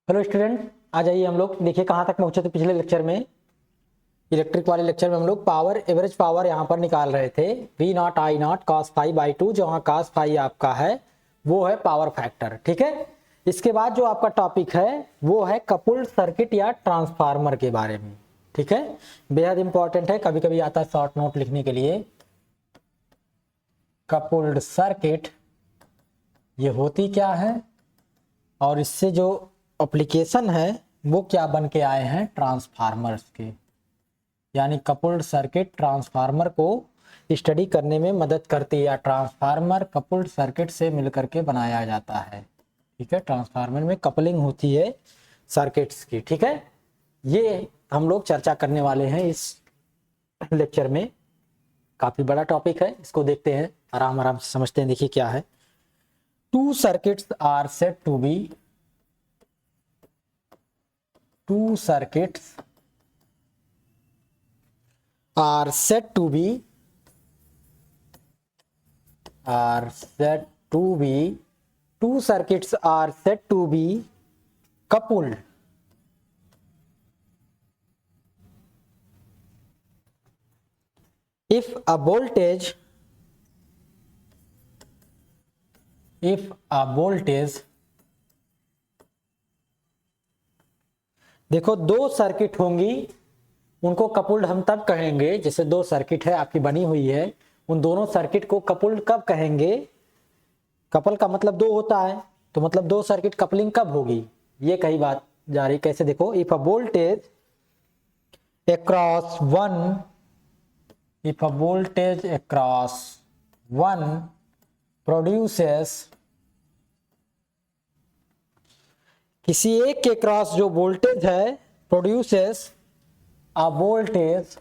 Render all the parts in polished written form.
Hello student, आ जाइए। हम लोग देखिए कहाँ तक पहुंचे थे पिछले लेक्चर में। इलेक्ट्रिक वाले लेक्चर में हम लोग पावर, एवरेज पावर यहाँ पर निकाल रहे थे। We not I not cos phi by two, जहाँ कॉस फाई आपका है वो है पावर फैक्टर। ठीक है। इसके बाद जो आपका टॉपिक है वो है कपुल्ड सर्किट या ट्रांसफार्मर के बारे में। ठीक है, बेहद इंपॉर्टेंट है, कभी कभी आता है शॉर्ट नोट लिखने के लिए। कपुल्ड सर्किट ये होती क्या है और इससे जो एप्लीकेशन है वो क्या बन के आए हैं ट्रांसफार्मर्स के। यानी कपुल्ड सर्किट ट्रांसफार्मर को स्टडी करने में मदद करती है, या ट्रांसफार्मर कपुल्ड सर्किट से मिलकर के बनाया जाता है। ठीक है, ट्रांसफार्मर में कपलिंग होती है सर्किट्स की। ठीक है, ये हम लोग चर्चा करने वाले हैं इस लेक्चर में। काफी बड़ा टॉपिक है, इसको देखते हैं, आराम आराम से समझते हैं। देखिए क्या है। Two circuits are said to be, two circuits are said to be two circuits are said to be coupled if a voltage देखो दो सर्किट होंगी, उनको कपुल्ड हम तब कहेंगे, जैसे दो सर्किट है आपकी बनी हुई है, उन दोनों सर्किट को कपुल्ड कब कहेंगे। कपल का मतलब दो होता है, तो मतलब दो सर्किट कपलिंग कब होगी, ये कही बात जा रही। कैसे देखो, if a voltage across one produces, किसी एक के क्रॉस जो वोल्टेज है प्रोड्यूसेस अ वोल्टेज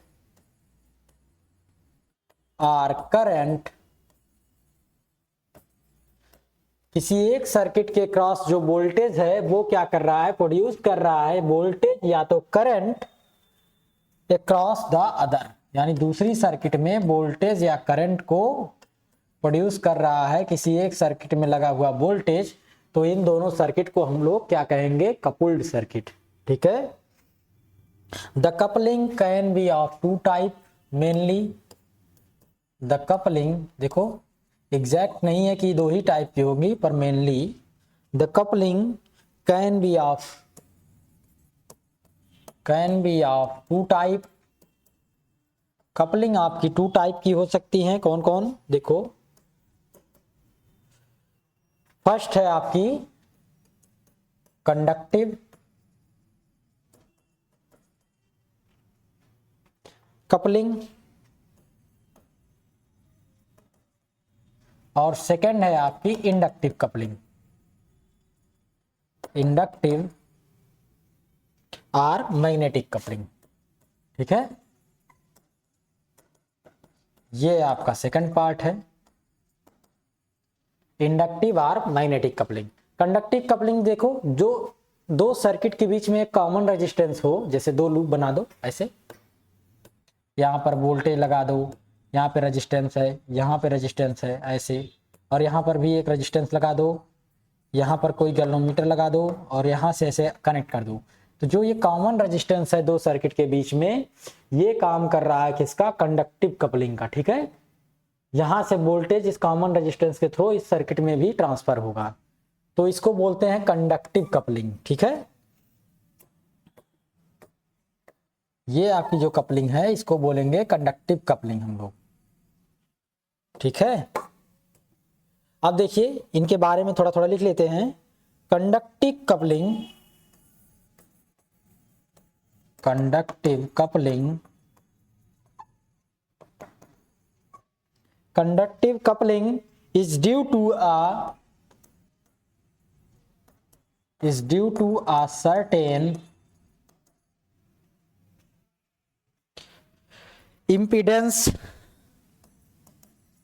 और करंट, किसी एक सर्किट के क्रॉस जो वोल्टेज है वो क्या कर रहा है, प्रोड्यूस कर रहा है वोल्टेज या तो करंट अक्रॉस द अदर, यानी दूसरी सर्किट में वोल्टेज या करंट को प्रोड्यूस कर रहा है किसी एक सर्किट में लगा हुआ वोल्टेज। तो इन दोनों सर्किट को हम लोग क्या कहेंगे, कपुल्ड सर्किट। ठीक है। The coupling can be of two type mainly. The coupling देखो एग्जैक्ट नहीं है कि दो ही टाइप की होगी, पर mainly the coupling can be of two type. Coupling आपकी टू टाइप की हो सकती है। कौन कौन देखो, फर्स्ट है आपकी कंडक्टिव कपलिंग और सेकंड है आपकी इंडक्टिव कपलिंग। इंडक्टिव और मैग्नेटिक कपलिंग। ठीक है, ये आपका सेकंड पार्ट है, इंडक्टिव और मैग्नेटिक कपलिंग। कंडक्टिव कपलिंग देखो, जो दो सर्किट के बीच में एक कॉमन रेजिस्टेंस हो, जैसे दो लूप बना दो ऐसे, यहाँ पर वोल्टेज लगा दो, यहाँ पे रेजिस्टेंस है, यहाँ पे रेजिस्टेंस है ऐसे, और यहाँ पर भी एक रेजिस्टेंस लगा दो, यहाँ पर कोई गैल्वेनोमीटर लगा दो और यहाँ से ऐसे कनेक्ट कर दो। तो जो ये कॉमन रेजिस्टेंस है दो सर्किट के बीच में, ये काम कर रहा है किसका, कंडक्टिव कपलिंग का। ठीक है, यहाँ से वोल्टेज इस कॉमन रेजिस्टेंस के थ्रू इस सर्किट में भी ट्रांसफर होगा, तो इसको बोलते हैं कंडक्टिव कपलिंग। ठीक है, ये आपकी जो कपलिंग है इसको बोलेंगे कंडक्टिव कपलिंग हम लोग। ठीक है, अब देखिए इनके बारे में थोड़ा थोड़ा लिख लेते हैं। Conductive coupling is due to a certain impedance।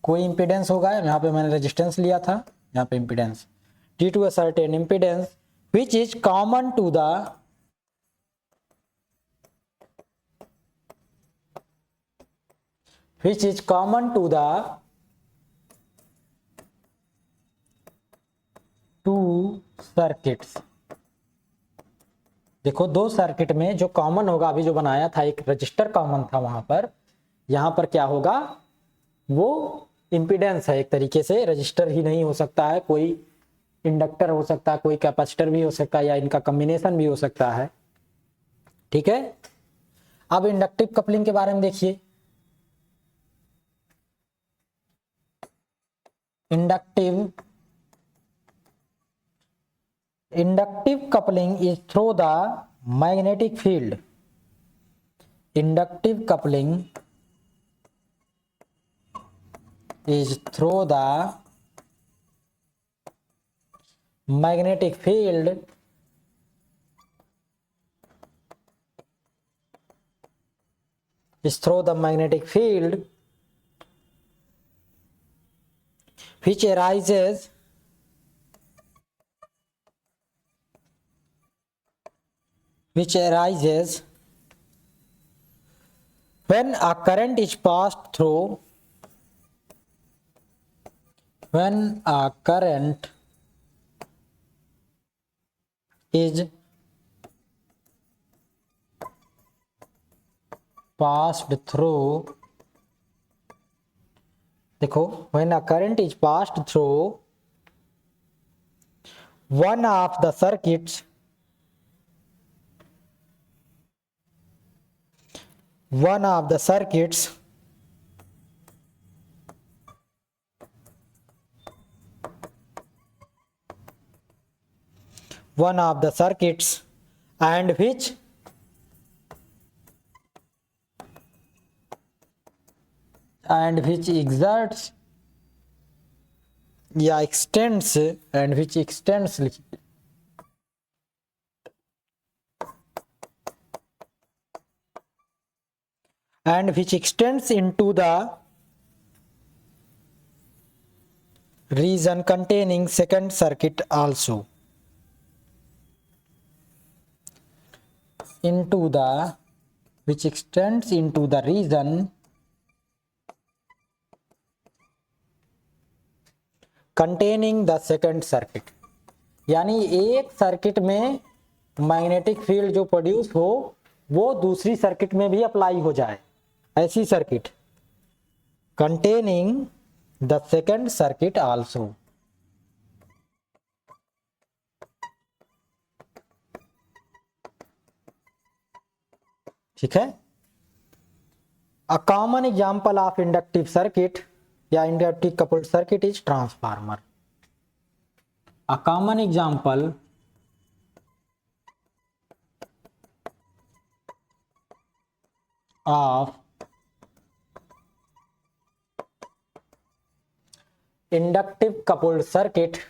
कोई इंपीडेंस होगा, यहाँ पे मैंने रेजिस्टेंस लिया था, यहाँ पे impedance, due to a certain impedance which is common to the two circuits। देखो दो सर्किट में जो कॉमन होगा, अभी जो बनाया था एक रजिस्टर कॉमन था वहां पर, यहां पर क्या होगा, वो इंपीडेंस है एक तरीके से, रजिस्टर ही नहीं हो सकता है, कोई इंडक्टर हो सकता है, कोई कैपेसिटर भी हो सकता है, या इनका कॉम्बिनेशन भी हो सकता है। ठीक है, अब इंडक्टिव कपलिंग के बारे में देखिए। Inductive coupling is through the magnetic field. Inductive coupling is through the magnetic field is through the magnetic field which arises when a current is passed through when a current is passed through, देखो when a current is passed through one of the circuits, one of the circuits and which exerts या extends and which extends and which extends into the region containing second circuit also, into the which extends into the region containing the second circuit, यानी एक circuit में magnetic field जो produce हो वो दूसरी circuit में भी अप्लाई हो जाए, ऐसी circuit containing the second circuit also। ठीक है, A common example of inductive circuit या inductive coupled circuit is transformer। A common example of inductive coupled circuit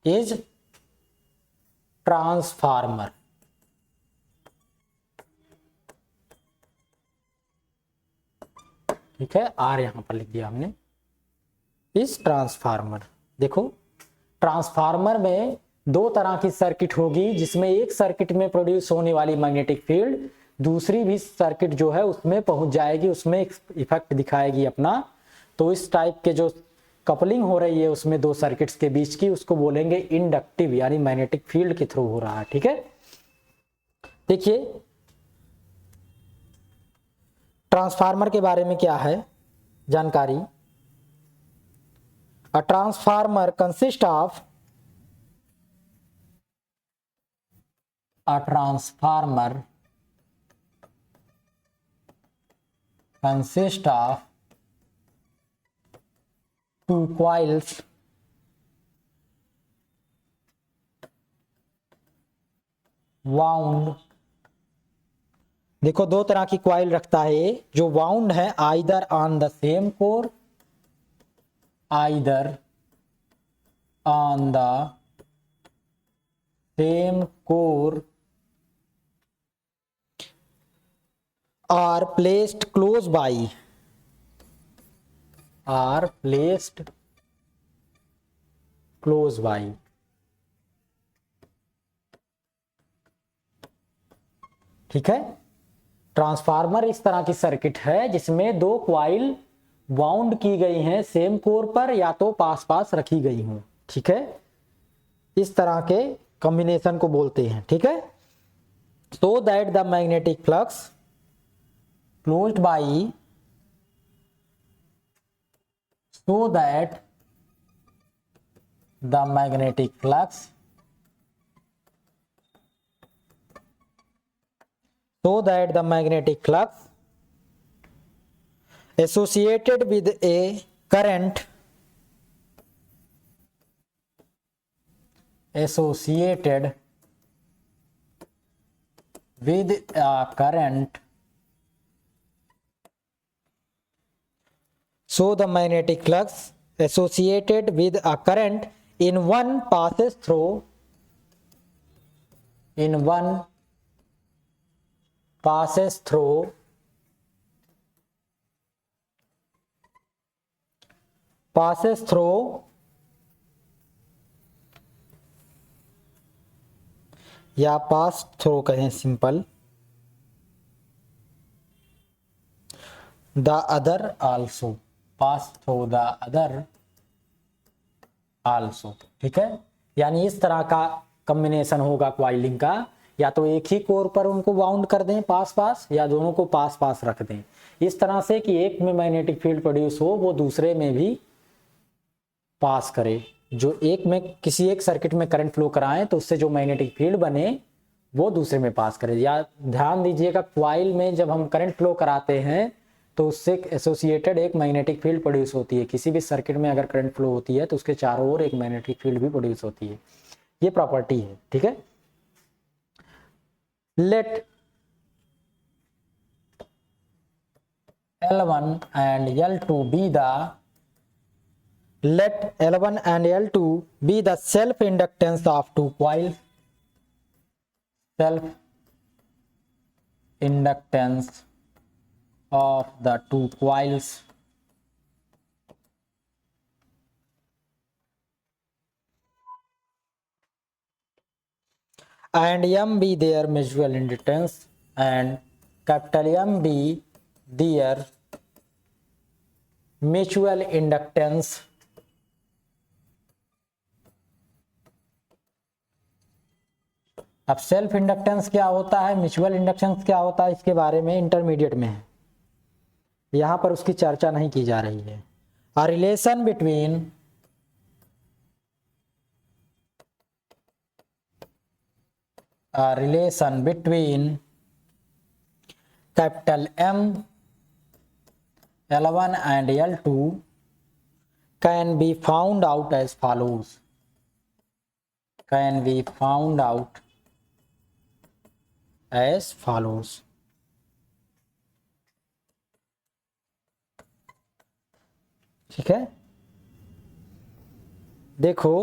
is transformer. ठीक है, आर यहां पर लिख दिया हमने, इस ट्रांसफार्मर। देखो ट्रांसफार्मर में दो तरह की सर्किट होगी, जिसमें एक सर्किट में प्रोड्यूस होने वाली मैग्नेटिक फील्ड दूसरी भी सर्किट जो है उसमें पहुंच जाएगी, उसमें इफेक्ट दिखाएगी अपना। तो इस टाइप के जो कपलिंग हो रही है उसमें दो सर्किट्स के बीच की, उसको बोलेंगे इंडक्टिव, यानी मैग्नेटिक फील्ड के थ्रू हो रहा है। ठीक है, देखिए ट्रांसफार्मर के बारे में क्या है जानकारी। A transformer consist of two coils wound। देखो दो तरह की कॉइल रखता है, जो वाउंड है either on the same core, either on the same core or placed close by, are placed close by। ठीक है, ट्रांसफार्मर इस तरह की सर्किट है जिसमें दो क्वाइल बाउंड की गई हैं सेम कोर पर या तो पास पास रखी गई हूं। ठीक है, इस तरह के कॉम्बिनेशन को बोलते हैं। ठीक है, so that the magnetic flux closed by, so that the magnetic flux associated with a current so the magnetic flux associated with a current in one passes through या पास थ्रू कहें simple, the other also, pass through the other also. ठीक है, यानी इस तरह का combination होगा coiling का, या तो एक ही कोर पर उनको बाउंड कर दें पास पास, या दोनों को पास पास रख दें, इस तरह से कि एक में मैग्नेटिक फील्ड प्रोड्यूस हो वो दूसरे में भी पास करे। जो एक में किसी एक सर्किट में करंट फ्लो कराएं तो उससे जो मैग्नेटिक फील्ड बने वो दूसरे में पास करे। या ध्यान दीजिएगा, क्वाइल में जब हम करंट फ्लो कराते हैं तो उससे एसोसिएटेड एक मैग्नेटिक फील्ड प्रोड्यूस होती है। किसी भी सर्किट में अगर करंट फ्लो होती है तो उसके चारों ओर एक मैग्नेटिक फील्ड भी प्रोड्यूस होती है, ये प्रॉपर्टी है। ठीक है, late L1 and L2 be the self inductance of two coils, self inductance of the two coils, and M be their mutual inductance, and capital M be their mutual inductance अब self inductance क्या होता है, mutual inductance क्या होता है, इसके बारे में इंटरमीडिएट में है, यहां पर उसकी चर्चा नहीं की जा रही है। A relation between capital M L1 and L2 can be found out as follows, ठीक है, देखो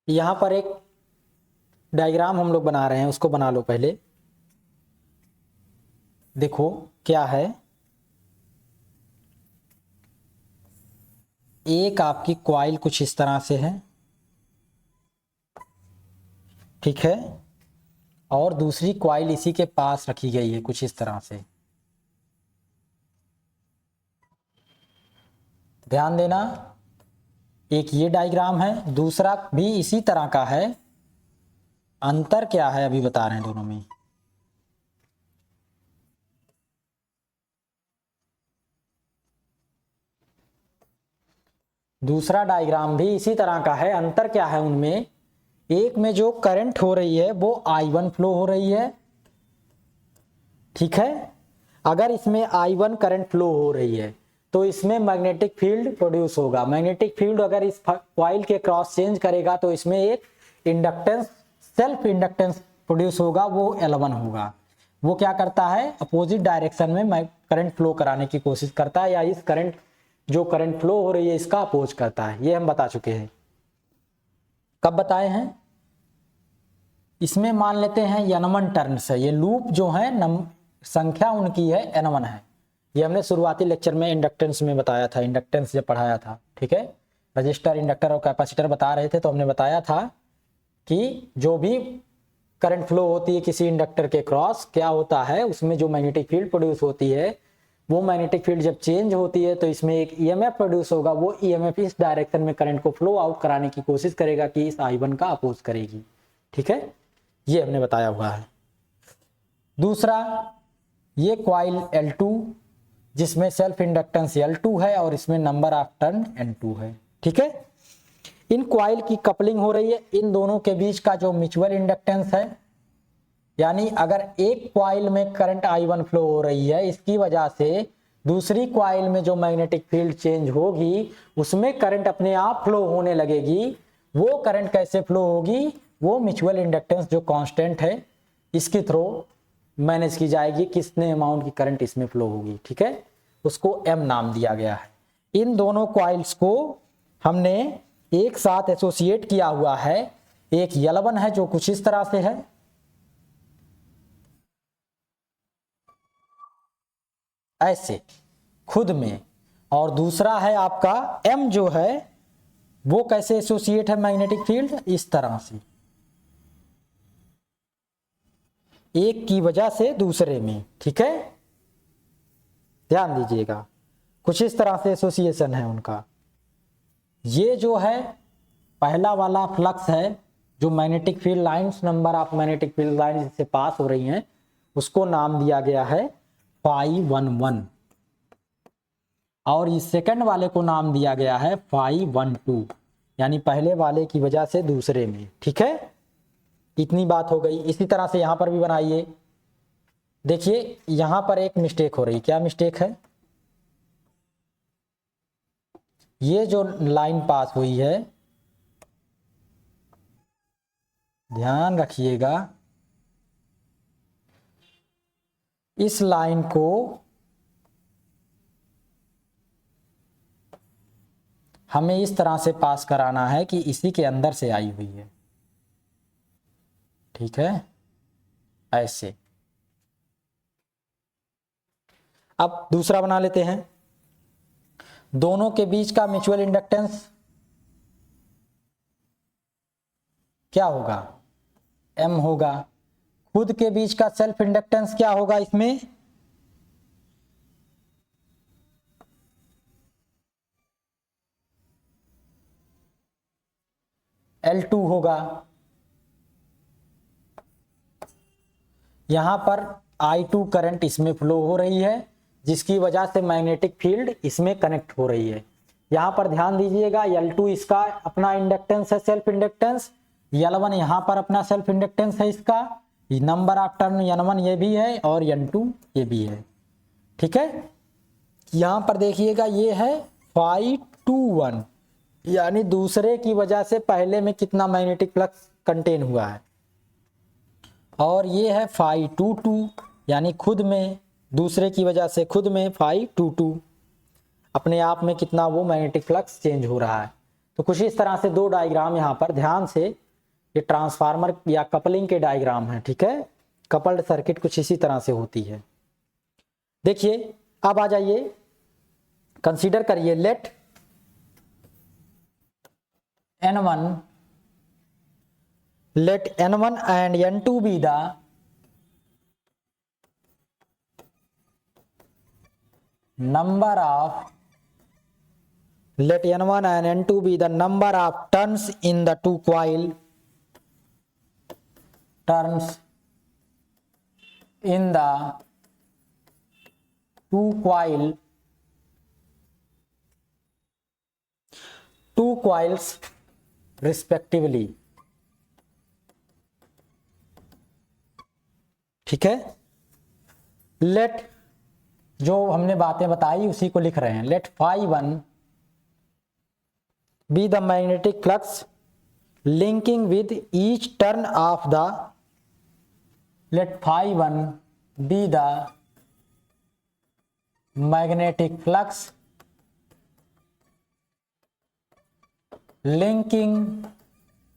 यहां पर एक डायग्राम हम लोग बना रहे हैं, उसको बना लो पहले। देखो क्या है, एक आपकी कॉइल कुछ इस तरह से है, ठीक है, और दूसरी कॉइल इसी के पास रखी गई है कुछ इस तरह से। ध्यान देना, एक ये डायग्राम है, दूसरा भी इसी तरह का है। अंतर क्या है अभी बता रहे हैं दोनों में। दूसरा डायग्राम भी इसी तरह का है, अंतर क्या है उनमें, एक में जो करंट हो रही है वो I1 फ्लो हो रही है, ठीक है। अगर इसमें I1 करंट फ्लो हो रही है तो इसमें मैग्नेटिक फील्ड प्रोड्यूस होगा। मैग्नेटिक फील्ड अगर इस कॉइल के क्रॉस चेंज करेगा तो इसमें एक इंडक्टेंस, सेल्फ इंडक्टेंस प्रोड्यूस होगा, वो L1 होगा। वो क्या करता है, अपोजिट डायरेक्शन में करंट फ्लो कराने की कोशिश करता है, या इस करंट जो करंट फ्लो हो रही है इसका अपोज करता है। ये हम बता चुके हैं। कब बताए हैं, इसमें मान लेते हैं N1 टर्न्स है, ये लूप जो है संख्या उनकी है N1 है। ये हमने शुरुआती लेक्चर में इंडक्टेंस में बताया था, इंडक्टेंस जब पढ़ाया था, ठीक है। रजिस्टर, इंडक्टर और कैपेसिटर बता रहे थे, तो हमने बताया था कि जो भी करंट फ्लो होती है किसी इंडक्टर के क्रॉस, क्या होता है उसमें जो मैग्नेटिक फील्ड प्रोड्यूस होती है, वो मैग्नेटिक फील्ड जब चेंज होती है तो इसमें एक ईएमएफ प्रोड्यूस होगा। वो ईएमएफ इस डायरेक्शन में करंट को फ्लो आउट कराने की कोशिश करेगा कि इस I1 का अपोज करेगी। ठीक है, ये हमने बताया हुआ है। दूसरा, ये कॉइल L2 जिसमें सेल्फ इंडक्टेंस L2 है और इसमें नंबर ऑफ टर्न N2 है। ठीक है, इन कॉइल की कपलिंग हो रही है, इन दोनों के बीच का जो म्यूचुअल इंडक्टेंस है, यानी अगर एक कॉइल में करंट I1 फ्लो हो रही है, इसकी वजह से दूसरी कॉइल में जो मैग्नेटिक फील्ड चेंज होगी उसमें करंट अपने आप फ्लो होने लगेगी। वो करंट कैसे फ्लो होगी, वो म्यूचुअल इंडक्टेंस जो कांस्टेंट है इसके थ्रू मैनेज की जाएगी, कितने अमाउंट की करंट इसमें फ्लो होगी। ठीक है, उसको M नाम दिया गया है। इन दोनों कॉइल्स को हमने एक साथ एसोसिएट किया हुआ है। एक L1 है जो कुछ इस तरह से है, ऐसे खुद में, और दूसरा है आपका M जो है वो कैसे एसोसिएट है मैग्नेटिक फील्ड, इस तरह से, एक की वजह से दूसरे में। ठीक है, ध्यान दीजिएगा, कुछ इस तरह से एसोसिएशन है उनका। ये जो है पहला वाला फ्लक्स है जो magnetic field lines, number of magnetic field lines से पास हो रही हैं, उसको नाम दिया गया है Φ11, और इस सेकंड वाले को नाम दिया गया है Φ12, यानी पहले वाले की वजह से दूसरे में। ठीक है, इतनी बात हो गई। इसी तरह से यहां पर भी बनाइए। देखिए यहां पर एक मिस्टेक हो रही, क्या मिस्टेक है, ये जो लाइन पास हुई है, ध्यान रखिएगा, इस लाइन को हमें इस तरह से पास कराना है कि इसी के अंदर से आई हुई है। ठीक है, ऐसे। अब दूसरा बना लेते हैं। दोनों के बीच का म्यूचुअल इंडक्टेंस क्या होगा, M होगा। खुद के बीच का सेल्फ इंडक्टेंस क्या होगा, इसमें L2 होगा। यहां पर I2 करंट इसमें फ्लो हो रही है, जिसकी वजह से मैग्नेटिक फील्ड इसमें कनेक्ट हो रही है। यहां पर ध्यान दीजिएगा, L2 इसका अपना इंडक्टेंस है, सेल्फ इंडक्टेंस। L1 यहां पर अपना सेल्फ इंडक्टेंस है, इसका नंबर ऑफ टर्न N1 ये भी है और N2 ये भी है। ठीक है, यहां पर देखिएगा ये है Φ21, यानी दूसरे की वजह से पहले में कितना मैग्नेटिक फ्लक्स कंटेन हुआ है, और ये है Φ22, यानी खुद में, दूसरे की वजह से खुद में Φ22, अपने आप में कितना वो मैग्नेटिक फ्लक्स चेंज हो रहा है। तो कुछ इस तरह से दो डायग्राम यहाँ पर ध्यान से, ये ट्रांसफार्मर या कपलिंग के डायग्राम है। ठीक है, कपल्ड सर्किट कुछ इसी तरह से होती है। देखिए अब आ जाइए, कंसीडर करिए, late N1 and N2 be the number of, let N1 and N2 be the number of turns in the two coil, turns in the two coils respectively। ठीक है, लेट, जो हमने बातें बताई उसी को लिख रहे हैं। Let Φ1 be the magnetic flux linking with each turn of the, let Φ1 be the magnetic flux linking,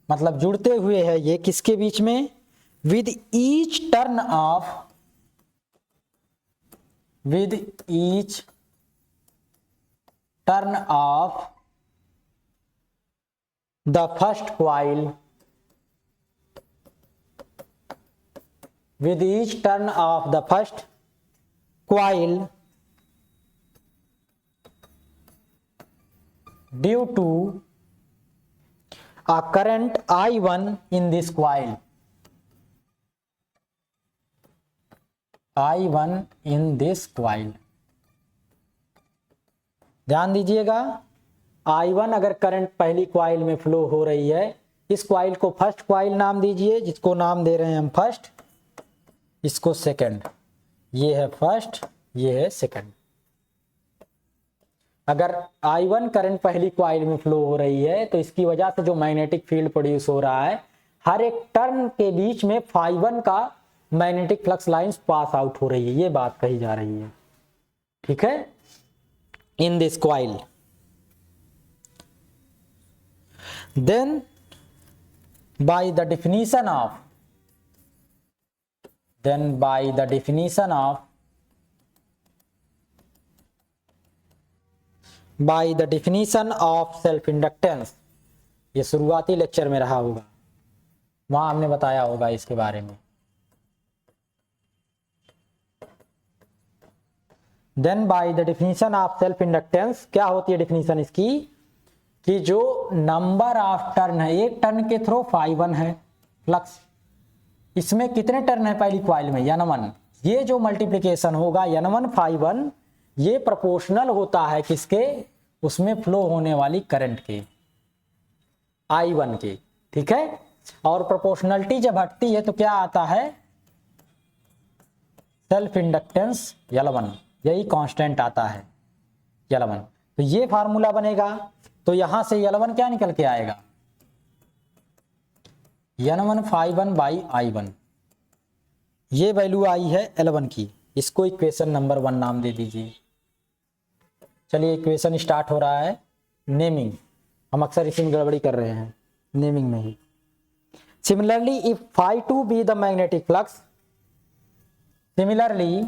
मतलब जुड़ते हुए है ये किसके बीच में, with each turn of the first coil with each turn of the first coil due to a current I1 in this coil. I1 in this coil. ध्यान दीजिएगा, I1 अगर करंट पहली कॉइल में फ्लो हो रही है, इस कॉइल को फर्स्ट कॉइल नाम दीजिए, जिसको नाम दे रहे हैं हम फर्स्ट, इसको सेकंड। ये है फर्स्ट, ये है सेकंड। अगर I1 करंट पहली कॉइल में फ्लो हो रही है तो इसकी वजह से जो मैग्नेटिक फील्ड प्रोड्यूस हो रहा है, हर एक टर्न के बीच में φ1 का magnetic flux lines pass out हो रही है, ये बात कही जा रही है। ठीक है, in this coil. Then by the definition of self inductance, ये शुरुआती लेक्चर में रहा होगा, वहां हमने बताया होगा इसके बारे में। Then by the definition of self inductance, क्या होती है डेफिनेशन इसकी, कि जो नंबर ऑफ टर्न है, एक टर्न के थ्रू φ1 है फ्लक्स, इसमें कितने टर्न है पहली कॉइल में, N1, ये जो मल्टीप्लिकेशन होगा N1 φ1, ये प्रोपोर्शनल होता है किसके, उसमें फ्लो होने वाली करंट के, I1 के। ठीक है, और प्रोपोर्शनलिटी जब हटती है तो क्या आता है, सेल्फ इंडक्टेंस L1, यही कांस्टेंट आता है L1। तो ये फार्मूला बनेगा, तो यहां से L1 क्या निकल के आएगा, N1 φ1 बाई I1, ये वैल्यू आई है L1 की, इसको इक्वेशन नंबर 1 नाम दे दीजिए। चलिए इक्वेशन स्टार्ट हो रहा है, नेमिंग, हम अक्सर इसी में गड़बड़ी कर रहे हैं, नेमिंग में ही। Similarly if φ2 be the magnetic flux, similarly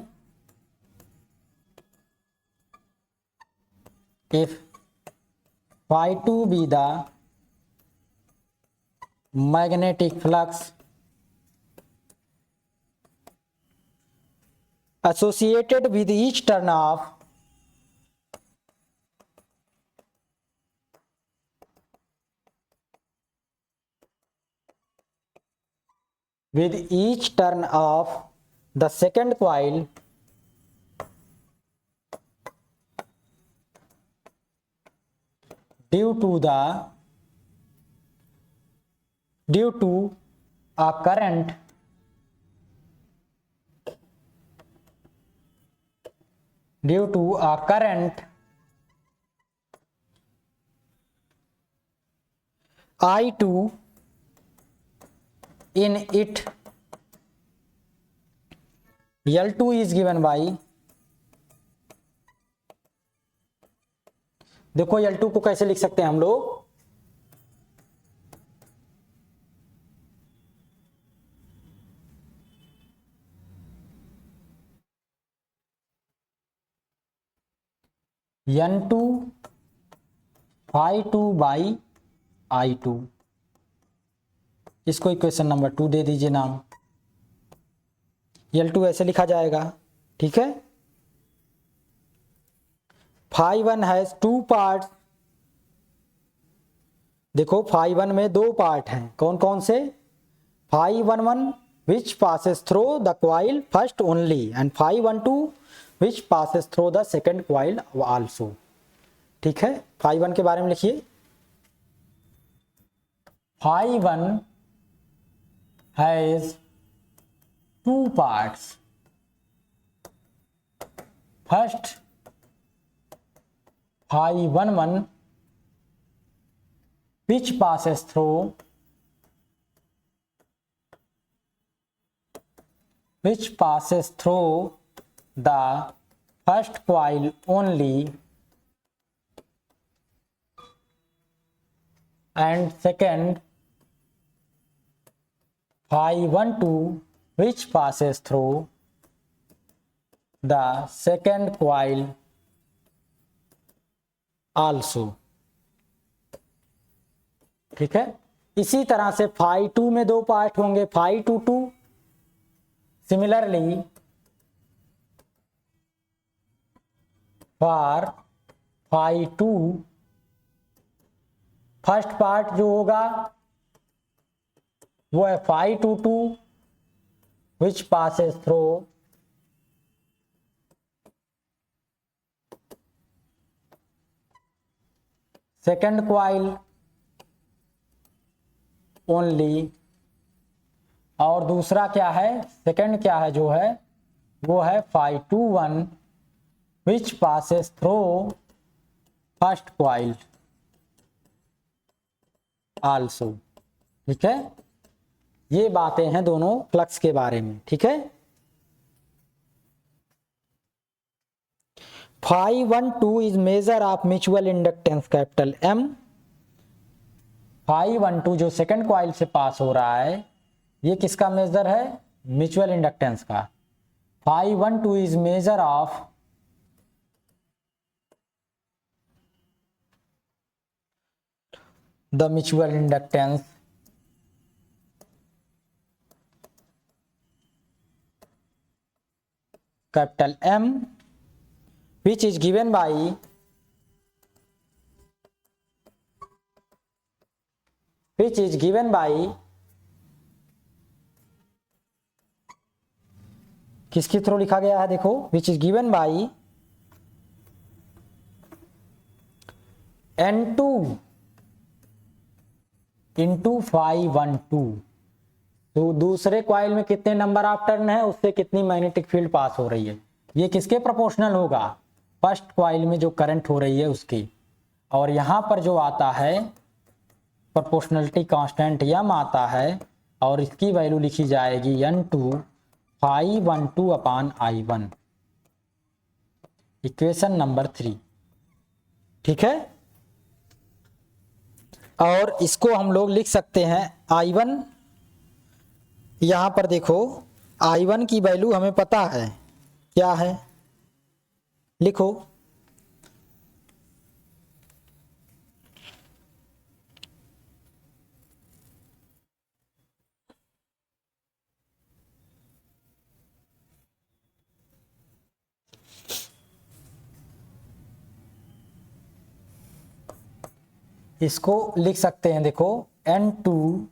if φ2 be the magnetic flux associated with each turn of the second coil due to a current I2 in it, L2 is given by, देखो L2 को कैसे लिख सकते हैं हम लोग, N2 φ2 by I2, इसको equation number 2 दे दीजिए नाम, L2 ऐसे लिखा जाएगा। ठीक है, φ1 हैज 2 पार्ट्स, देखो φ1 में 2 पार्ट हैं, कौन कौन से, φ11 which passes through the coil first only and φ12 which passes through the second coil also। ठीक है, φ1 के बारे में लिखिए, φ1 has 2 parts, first φ11 which passes through the first coil only, and second φ12 which passes through the second coil also। ठीक है। इसी तरह से phi 2 में दो पार्ट होंगे, phi 2 2। Similarly for phi 2 first part जो होगा वो है phi 2 2 which passes through second coil only, और दूसरा क्या है, सेकंड क्या है जो है वो है phi 2 1 which passes through first coil also। ठीक है, ये बातें हैं दोनों फ्लक्स के बारे में। ठीक है, phi 1 2 is measure of mutual inductance capital M। phi 1 2 जो सेकंड कॉइल से पास हो रहा है ये किसका मेजर है, म्यूचुअल इंडक्टेंस का। phi 1 2 is measure of the mutual inductance capital M which is given by किसके थ्रू लिखा गया है, देखो which is given by N2 into phi 1 2। तो दूसरे कॉइल में कितने नंबर ऑफ टर्न है उससे कितनी मैग्नेटिक फील्ड पास हो रही है, ये किसके प्रोपोर्शनल होगा, फर्स्ट कॉइल में जो करंट हो रही है उसकी। और यहां पर जो आता है प्रोपोर्शनलिटी कांस्टेंट m आता है और इसकी वैल्यू लिखी जाएगी N2 phi 1 2 अपान I1, इक्वेशन नंबर 3। ठीक है, और इसको हम लोग लिख सकते हैं I1, यहां पर देखो I1 की वैल्यू हमें पता है क्या है, लिखो इसको लिख सकते हैं, देखो N2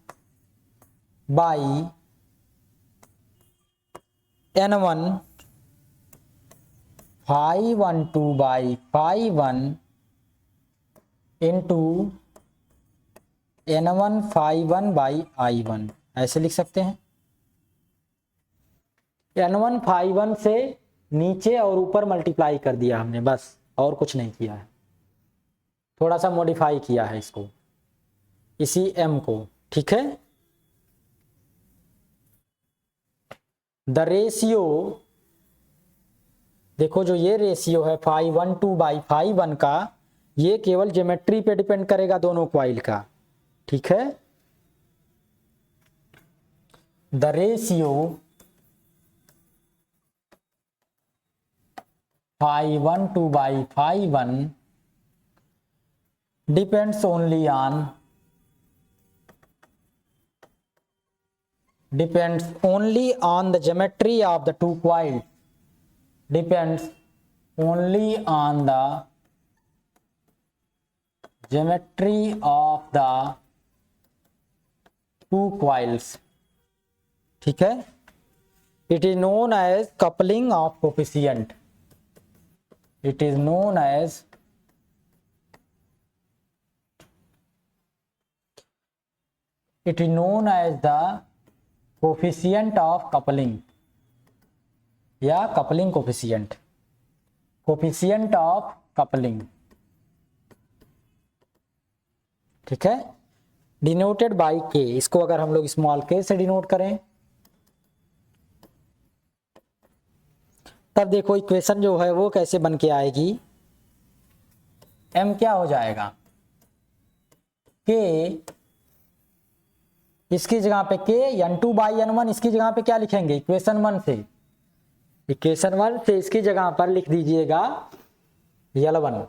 by N1 phi 1 2 by phi 1 into N1 phi 1 by I1, ऐसे लिख सकते हैं। N1 phi 1 से नीचे और ऊपर मल्टीप्लाई कर दिया हमने, बस और कुछ नहीं किया है, थोड़ा सा मॉडिफाई किया है इसको, इसी m को। ठीक है, द रेशियो देखो जो ये रेशियो है phi 1 2 बाई phi 1 का, ये केवल ज्योमेट्री पे डिपेंड करेगा दोनों कॉइल का। ठीक है, the ratio phi 1 2 by phi 1 depends only on the geometry of the two coils, depends only on the geometry of the two coils। ठीक है, it is known as coupling of coefficient, it is known as the coefficient of coupling या coupling coefficient of coupling। ठीक है, denoted by k, इसको अगर हम लोग small k से डिनोट करें तब देखो इक्वेशन जो है वो कैसे बन के आएगी, m क्या हो जाएगा, k इसकी जगह पे k N2 बाई N1, इसकी जगह पे क्या लिखेंगे, इक्वेशन 1 से इसकी जगह पर लिख दीजिएगा L1।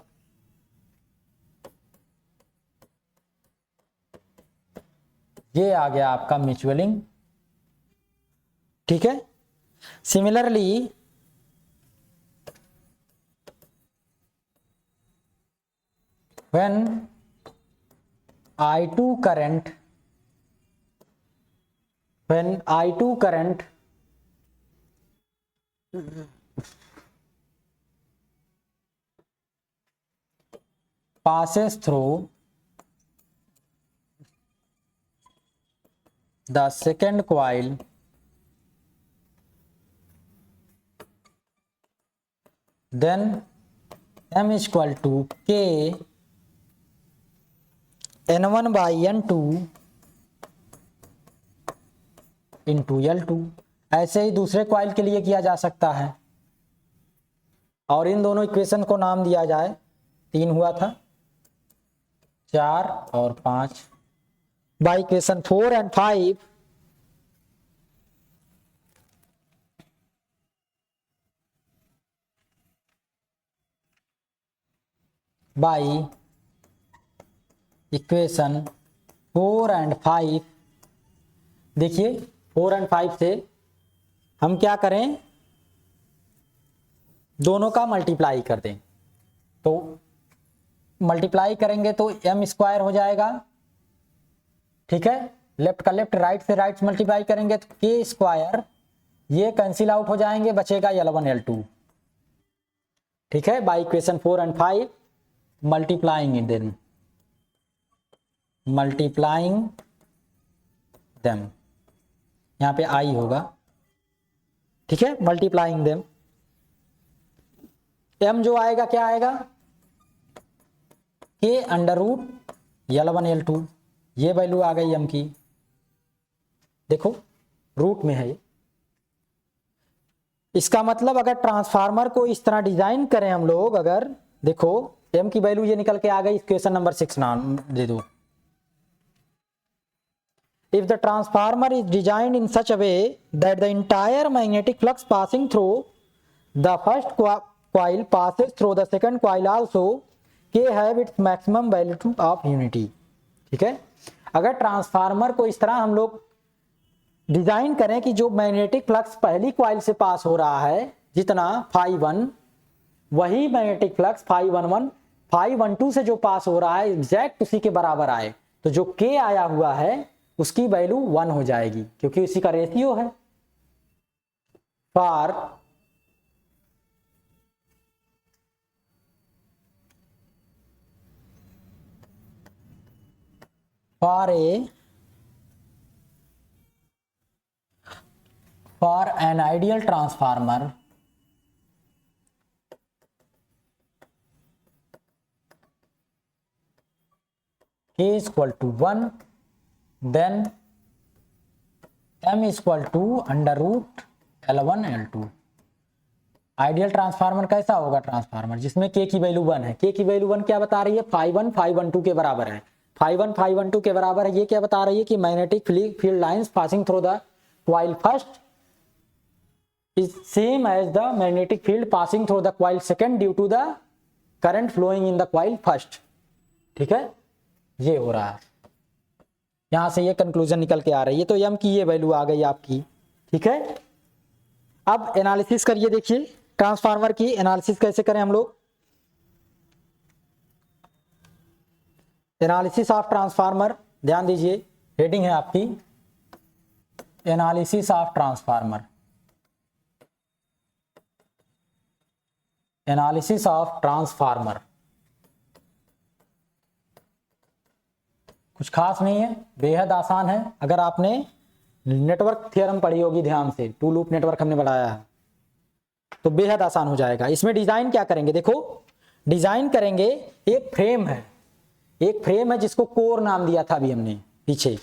ये आ गया आपका म्यूचुअलिंग। ठीक है, similarly when I2 current passes through the second coil, then M is equal to K N1 by N2 into L2। ऐसे ही दूसरे कॉइल के लिए किया जा सकता है, और इन दोनों इक्वेशन को नाम दिया जाए, 3 हुआ था, 4 और 5 by equation 4 and 5 by equation 4 and 5। देखिए 4 एंड 5 से हम क्या करें, दोनों का मल्टीप्लाई कर दें, तो मल्टीप्लाई करेंगे तो m स्क्वायर हो जाएगा। ठीक है, लेफ्ट का लेफ्ट, राइट से राइट मल्टीप्लाई करेंगे तो k स्क्वायर, ये कैंसिल आउट हो जाएंगे, बचेगा L1 L2। ठीक है, by equation 4 and 5 multiplying in them, multiplying them, यहाँ पे I होगा। ठीक है, मल्टीप्लाइंग देम, m जो आएगा क्या आएगा, k under root L1 L2, ये वैल्यू आ गई m की। देखो रूट में है ये। इसका मतलब अगर ट्रांसफार्मर को इस तरह डिजाइन करें हम लोग, अगर देखो m की वैल्यू ये निकल के आ गई, क्वेश्चन नंबर 6 नाम दे दो। If the transformer is designed in such a way that the entire magnetic flux passing through the first coil passes through the second coil also, K have its maximum value of unity। ठीक है, अगर transformer को इस तरह हम लोग design करें कि जो मैग्नेटिक फ्लक्स पहली कॉइल से पास हो रहा है जितना φ1, वही मैग्नेटिक फ्लक्स φ11 φ12 से जो पास हो रहा है एग्जैक्ट उसी के बराबर आए, तो जो K आया हुआ है उसकी वैल्यू 1 हो जाएगी, क्योंकि उसी का रेशियो है। For an ideal transformer, K is equal to 1, then m is equal to under root L1 L2। Ideal transformer कैसा होगा, ट्रांसफार्मर जिसमें k की वैल्यू 1 है। k की वैल्यू 1 क्या बता रही है, φ1 φ12 के बराबर है, φ1 φ12 के बराबर है। ये क्या बता रही है कि magnetic field lines passing through the coil first is same as the magnetic field passing through the coil second due to the current flowing in the coil first. ठीक है, ये हो रहा है, यहां से ये कंक्लूजन निकल के आ रही है। तो m की ये वैल्यू आ गई आपकी। ठीक है, अब एनालिसिस करिए, देखिए ट्रांसफार्मर की एनालिसिस कैसे करें हम लोग। एनालिसिस ऑफ ट्रांसफार्मर, ध्यान दीजिए, हेडिंग है आपकी analysis of transformer. Analysis of transformer कुछ खास नहीं है, बेहद आसान है। अगर आपने नेटवर्क थ्योरम पढ़ी होगी ध्यान से, टू लूप नेटवर्क हमने बढ़ाया है, तो बेहद आसान हो जाएगा। इसमें डिजाइन क्या करेंगे, देखो डिजाइन करेंगे, एक फ्रेम है, एक फ्रेम है जिसको कोर नाम दिया था अभी हमने पीछे,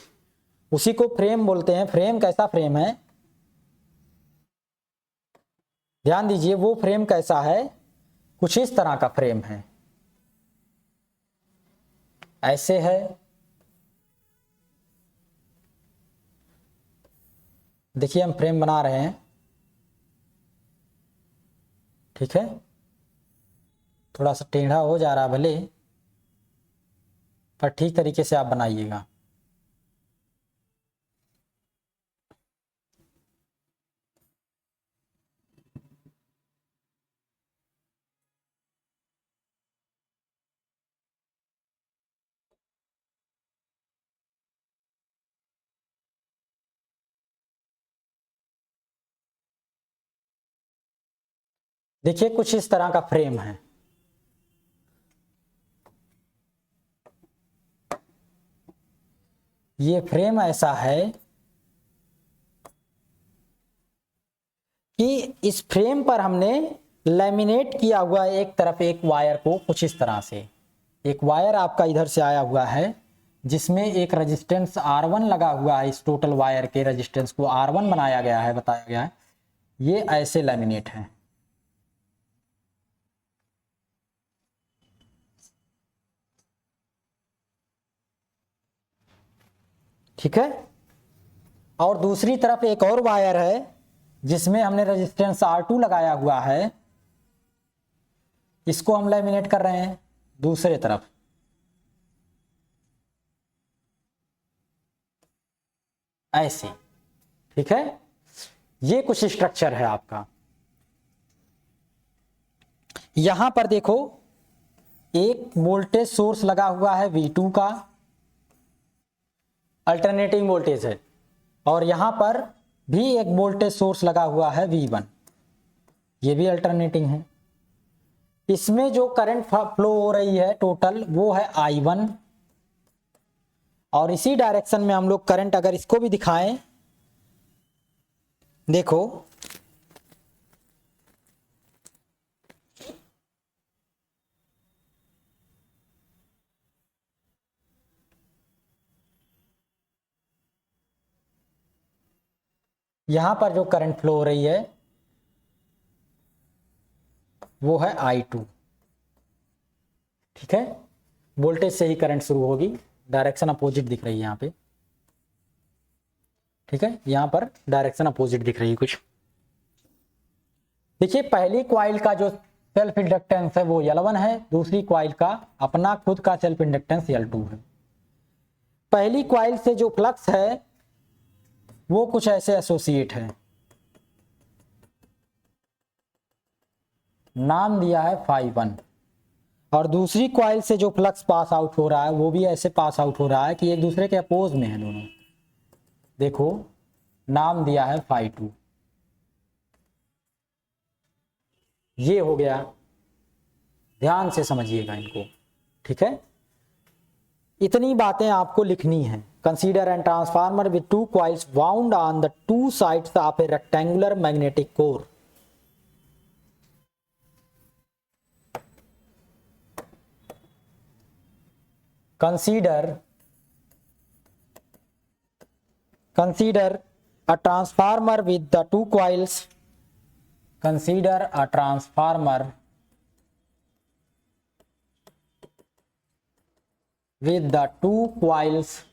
उसी को फ्रेम बोलते हैं। फ्रेम कैसा फ्रेम है, ध्यान दीजिए, वो फ्रेम कैसा है, कुछ इस तरह का फ्रेम है, ऐसे है। देखिए हम फ्रेम बना रहे हैं, ठीक है, थोड़ा सा टेढ़ा हो जा रहा है भले, पर ठीक तरीके से आप बनाइएगा। देखिए कुछ इस तरह का फ्रेम है। ये फ्रेम ऐसा है कि इस फ्रेम पर हमने लैमिनेट किया हुआ है एक तरफ एक वायर को कुछ इस तरह से। एक वायर आपका इधर से आया हुआ है जिसमें एक रेजिस्टेंस R1 लगा हुआ है। इस टोटल वायर के रेजिस्टेंस को R1 बनाया गया है, बताया गया है। ये ऐसे लैमिनेट है। ठीक है। और दूसरी तरफ एक और वायर है जिसमें हमने रेजिस्टेंस R2 लगाया हुआ है। इसको हम लैमिनेट कर रहे हैं दूसरे तरफ। ऐसे, ठीक है। ये कुछ स्ट्रक्चर है आपका। यहां पर देखो एक वोल्टेज सोर्स लगा हुआ है V2 का, अल्टरनेटिंग वोल्टेज है। और यहां पर भी एक वोल्टेज सोर्स लगा हुआ है V1, ये भी अल्टरनेटिंग है। इसमें जो करंट फ्लो हो रही है टोटल वो है I1। और इसी डायरेक्शन में हम लोग करंट अगर इसको भी दिखाएं, देखो यहां पर जो करंट फ्लो हो रही है वो है I2। ठीक है, वोल्टेज से ही करंट शुरू होगी, डायरेक्शन अपोजिट दिख रही है यहाँ पे। ठीक है, यहाँ पर डायरेक्शन अपोजिट दिख रही है कुछ। देखिए पहली कॉइल का जो सेल्फ इंडक्टेंस है वो L1 है, दूसरी कॉइल का अपना खुद का सेल्फ इंडक्टेंस L2 है। पहली कॉइल से जो फ्लक्स है वो कुछ ऐसे एसोसिएट है, नाम दिया है phi1। और दूसरी कॉइल से जो फ्लक्स पास आउट हो रहा है वो भी ऐसे पास आउट हो रहा है कि एक दूसरे के अपोज में है दोनों। देखो नाम दिया है phi2। ये हो गया, ध्यान से समझिएगा इनको। ठीक है, इतनी बातें आपको लिखनी है। Consider N transformer with two coils wound on the two sides of A rectangular magnetic core. Consider a transformer with the two coils. Consider a transformer with the two coils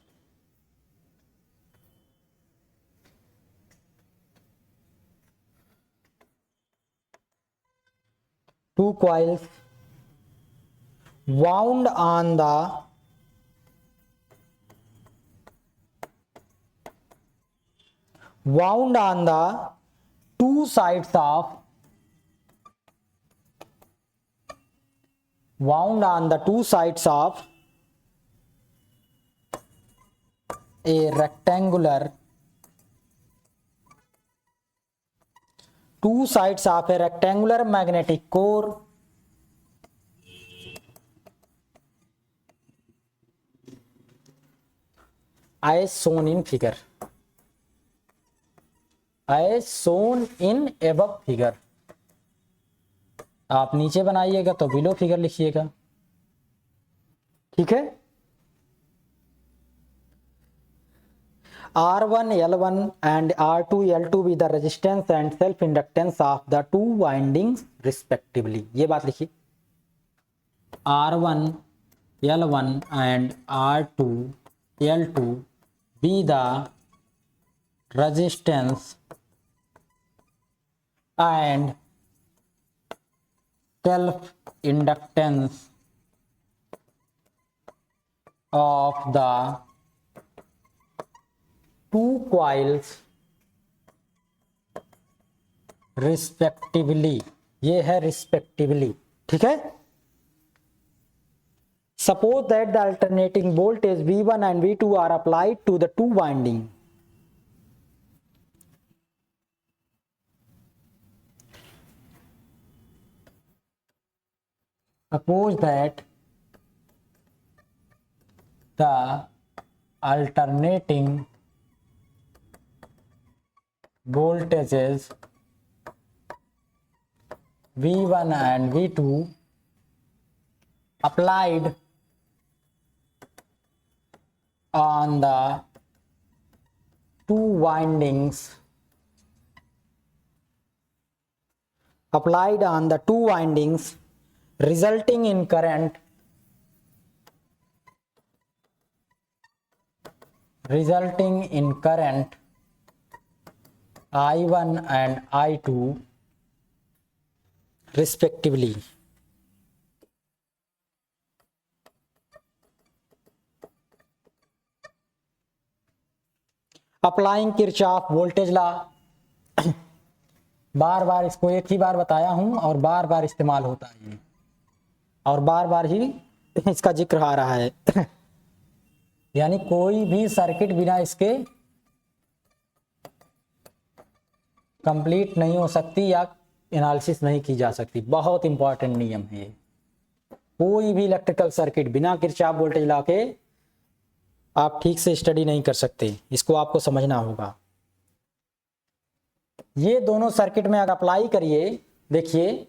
wound on the two sides of a rectangular magnetic core as shown in figure, above figure। आप नीचे बनाइएगा तो below figure लिखिएगा। ठीक है, R1 L1 and R2 L2 with the resistance and self inductance of the two windings respectively। ये बात लिखिए, R1 L1 and R2 L2 be the resistance and self inductance of the two coils respectively। ये है respectively। ठीक है, suppose that the alternating voltage V1 and V2 are applied to the two winding। Suppose that the alternating voltages V1 and V2 applied on the two windings resulting in current I1 and I2 respectively. Applying Kirchhoff voltage law. बार बार इसको एक ही बार बताया हूं और बार बार इस्तेमाल होता है और बार बार ही इसका जिक्र आ रहा है। यानी कोई भी सर्किट बिना इसके कंप्लीट नहीं हो सकती या एनालिसिस नहीं की जा सकती। बहुत इंपॉर्टेंट नियम है ये। कोई भी इलेक्ट्रिकल सर्किट बिना किरचॉफ वोल्टेज लॉ के आप ठीक से स्टडी नहीं कर सकते, इसको आपको समझना होगा। ये दोनों सर्किट में अगर अप्लाई करिए, देखिए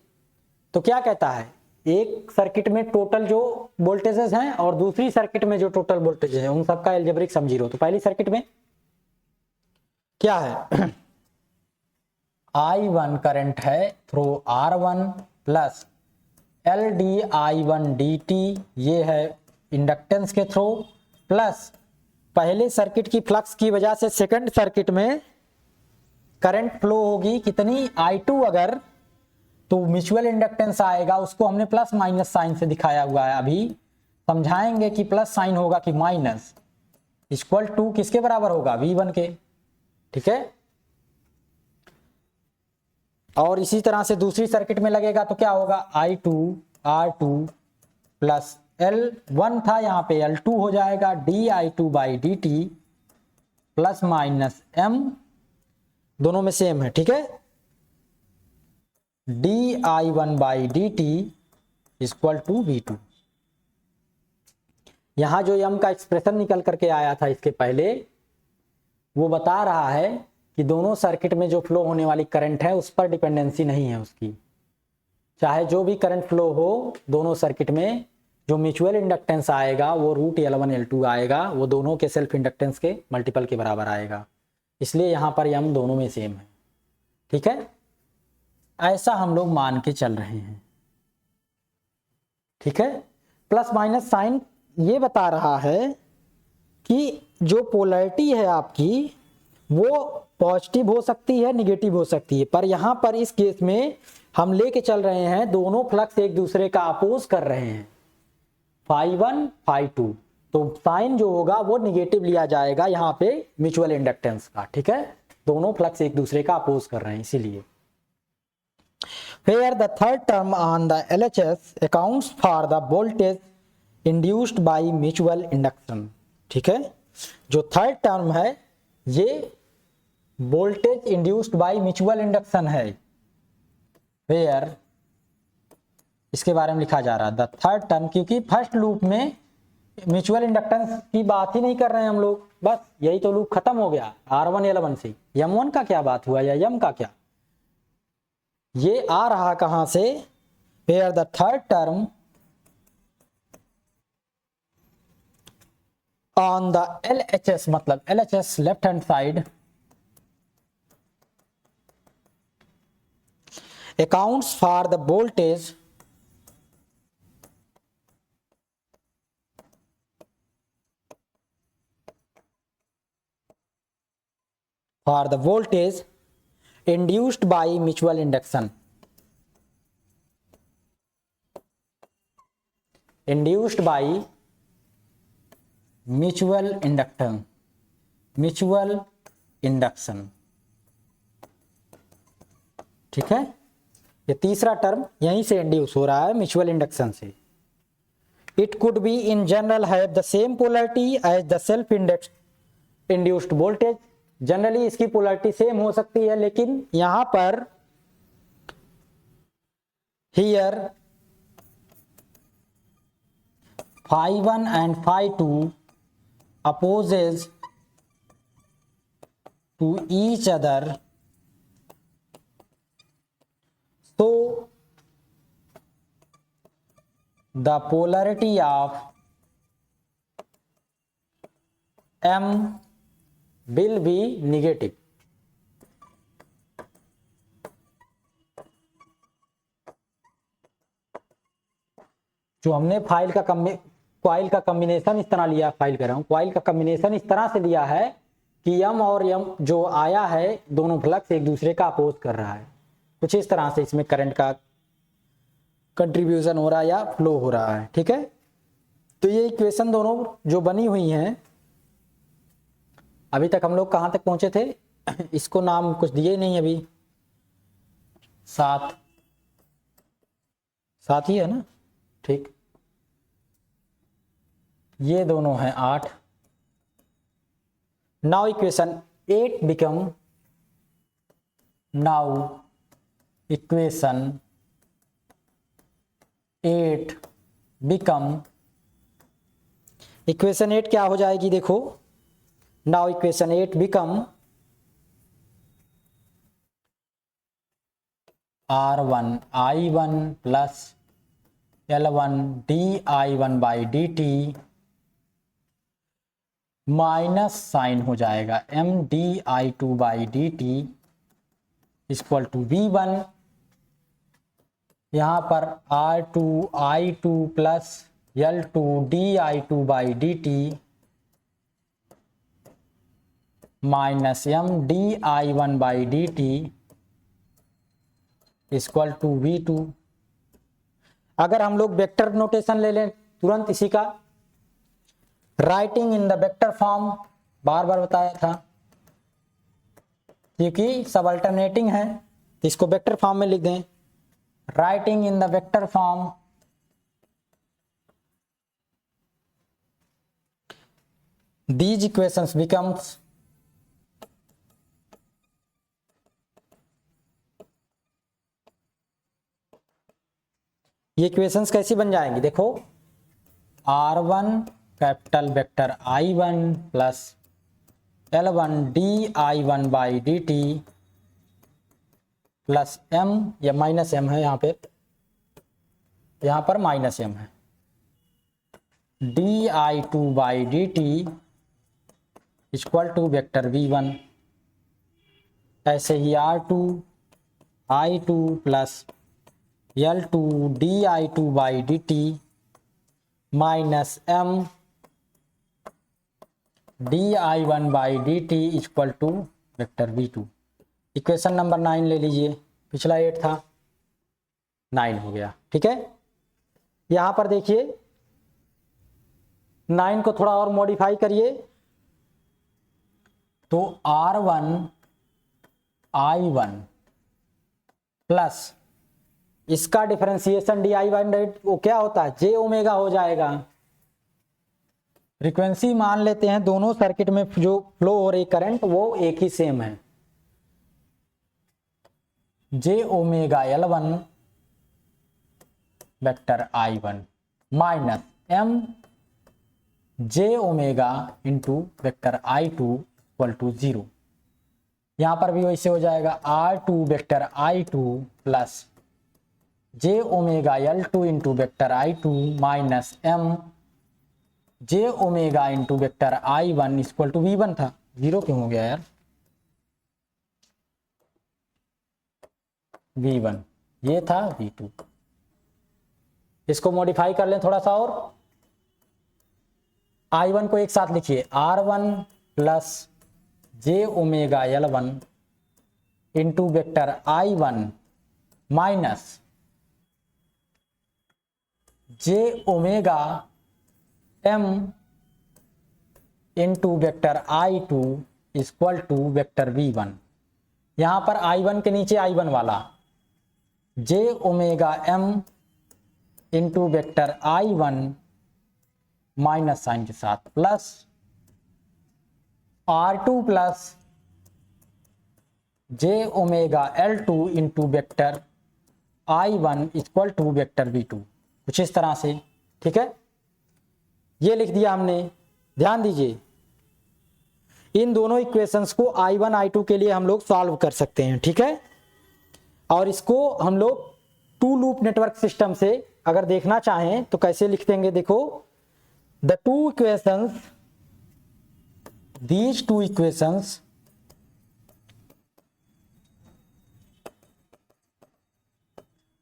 तो क्या कहता है, एक सर्किट में टोटल जो वोल्टेजेस हैं और दूसरी सर्किट में जो टोटल वोल्टेज है उन सबका एल्जेब्रिक सम 0। तो पहली सर्किट में क्या है, I1 करंट है through R1 plus LdI1 dt, ये है इंडक्टेंस के थ्रू, प्लस पहले सर्किट की फ्लक्स की वजह से सेकंड सर्किट में करंट फ्लो होगी कितनी, I2 अगर, तो म्यूचुअल इंडक्टेंस आएगा, उसको हमने प्लस माइनस साइन से दिखाया हुआ है। अभी समझाएंगे कि प्लस साइन होगा कि माइनस, इक्वल टू किसके बराबर होगा, V1 के। ठीक है, और इसी तरह से दूसरी सर्किट में लगेगा तो क्या होगा, I2 R2 प्लस L1 था यहाँ पे L2 हो जाएगा dI2 by dt plus minus M, दोनों में सेम है। ठीक है, dI1 by dt equal to V2। यहां जो M का एक्सप्रेशन निकल करके आया था इसके पहले, वो बता रहा है कि दोनों सर्किट में जो फ्लो होने वाली करंट है उस पर डिपेंडेंसी नहीं है उसकी। चाहे जो भी करंट फ्लो हो दोनों सर्किट में, जो म्यूचुअल इंडक्टेंस आएगा वो रूट L1 L2 आएगा, वो दोनों के सेल्फ इंडक्टेंस के मल्टीपल के बराबर आएगा। इसलिए यहाँ पर M दोनों में सेम है। ठीक है, ऐसा हम लोग मान के चल रहे हैं। ठीक है, प्लस माइनस साइन ये बता रहा है कि जो पोलैरिटी है आपकी वो पॉजिटिव हो सकती है, निगेटिव हो सकती है, पर यहाँ पर इस केस में हम लेके चल रहे हैं दोनों फ्लक्स एक दूसरे का अपोज कर रहे हैं, phi1 phi2, तो साइन जो होगा वो निगेटिव लिया जाएगा यहाँ पे म्यूचुअल इंडक्टेंस का। ठीक है, दोनों फ्लक्स एक दूसरे का अपोज कर रहे हैं इसीलिए। Where the third term on the LHS accounts for the voltage induced by mutual induction। ठीक है, जो थर्ड टर्म है ये voltage induced by mutual induction है। Where इसके बारे में लिखा जा रहा है द थर्ड टर्म, क्योंकि फर्स्ट लूप में म्यूचुअल इंडक्टेंस की बात ही नहीं कर रहे हैं हम लोग, बस यही तो लूप खत्म हो गया R1 L1 से। M1 का क्या बात हुआ या M का क्या, ये आ रहा कहां से, Where the third term on the LHS, मतलब LHS left hand side accounts for the voltage induced by mutual induction, induced by mutual induction, mutual induction। ठीक है, ये तीसरा टर्म यहीं से इंड्यूस हो रहा है म्यूचुअल इंडक्शन से। It could be in general have the same polarity as the self induced voltage. Generally इसकी पोलैरिटी सेम हो सकती है, लेकिन यहां पर here phi1 and phi2 opposes to each other, so the polarity of M will be negative. जो हमने coil का कॉम्बिनेशन इस तरह लिया, फाइल कर रहा हूं, कॉइल का कॉम्बिनेशन इस तरह से लिया है कि M और M जो आया है दोनों फ्लक्स एक दूसरे का अपोज कर रहा है। कुछ इस तरह से इसमें करंट का कंट्रीब्यूशन हो रहा है या फ्लो हो रहा है। ठीक है, तो ये इक्वेशन दोनों जो बनी हुई हैं, अभी तक हम लोग कहां तक पहुंचे थे? इसको नाम कुछ दिए नहीं अभी, 7 ही है ना। ठीक, ये दोनों हैं 8। Now equation 8 become, now equation 8 become, equation 8 क्या हो जाएगी देखो। Now equation 8 become R1 I1 plus L1 dI1 by dt minus sign हो जाएगा M dI2 by dt equal to V1। यहाँ पर R2 I2 plus L2 dI2 by dt minus M dI1 by dt equal to V2। अगर हम लोग vector notation ले लें तुरंत इसी का, writing in the vector form, बार बार बताया था, क्योंकि सब अल्टरनेटिंग है तो इसको वेक्टर फॉर्म में लिख दें। Writing in the vector form, these equations becomes ये इक्वेशंस कैसी बन जाएंगी देखो। R1 capital vector I1 plus L1 dI1 by dt plus M, या माइनस M है यहाँ पर माइनस M है, dI2 by dt equal to vector V1। ऐसे ही R2 I2 plus L2 dI2 by dt minus M dI1 by dt equal to vector V2। Equation number 9 ले लीजिए, पिछला 8 था, 9 हो गया। ठीक है, यहां पर देखिए 9 को थोड़ा और मॉडिफाई करिए तो R1 I1 प्लस इसका डिफरेंशिएशन dI1 वो क्या होता है, j ओमेगा हो जाएगा। फ्रीक्वेंसी मान लेते हैं दोनों सर्किट में जो फ्लो हो रही करंट वो एक ही सेम है, j omega L1 vector I1 minus M j omega into vector I2 equal to 0। यहां पर भी वैसे हो जाएगा R2 vector I2 plus j omega L2 into vector I2 minus M j omega into vector I1 equal to V1 था, 0 क्यों हो गया यार, V1 ये था V2। इसको मॉडिफाई कर लें थोड़ा सा और, I1 को एक साथ लिखिए R1 plus j omega L1 into vector I1 minus j omega M into vector I2 equal to vector V1। यहां पर I1 के नीचे I1 वाला j omega M into vector I1 minus sign के साथ plus R2 plus j omega L2 into vector I1 equal to vector V2, कुछ इस तरह से। ठीक है, ये लिख दिया हमने। ध्यान दीजिए, इन दोनों इक्वेशंस को I1 I2 के लिए हम लोग सॉल्व कर सकते हैं, ठीक है। और इसको हम लोग टू लूप नेटवर्क सिस्टम से अगर देखना चाहें तो कैसे लिख देंगे, देखो, the two equations, these two equations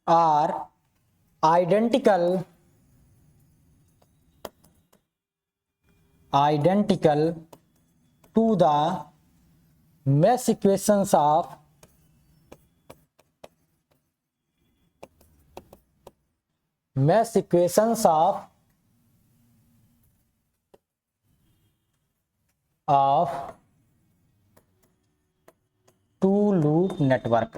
are identical to the mesh equations of two loop network।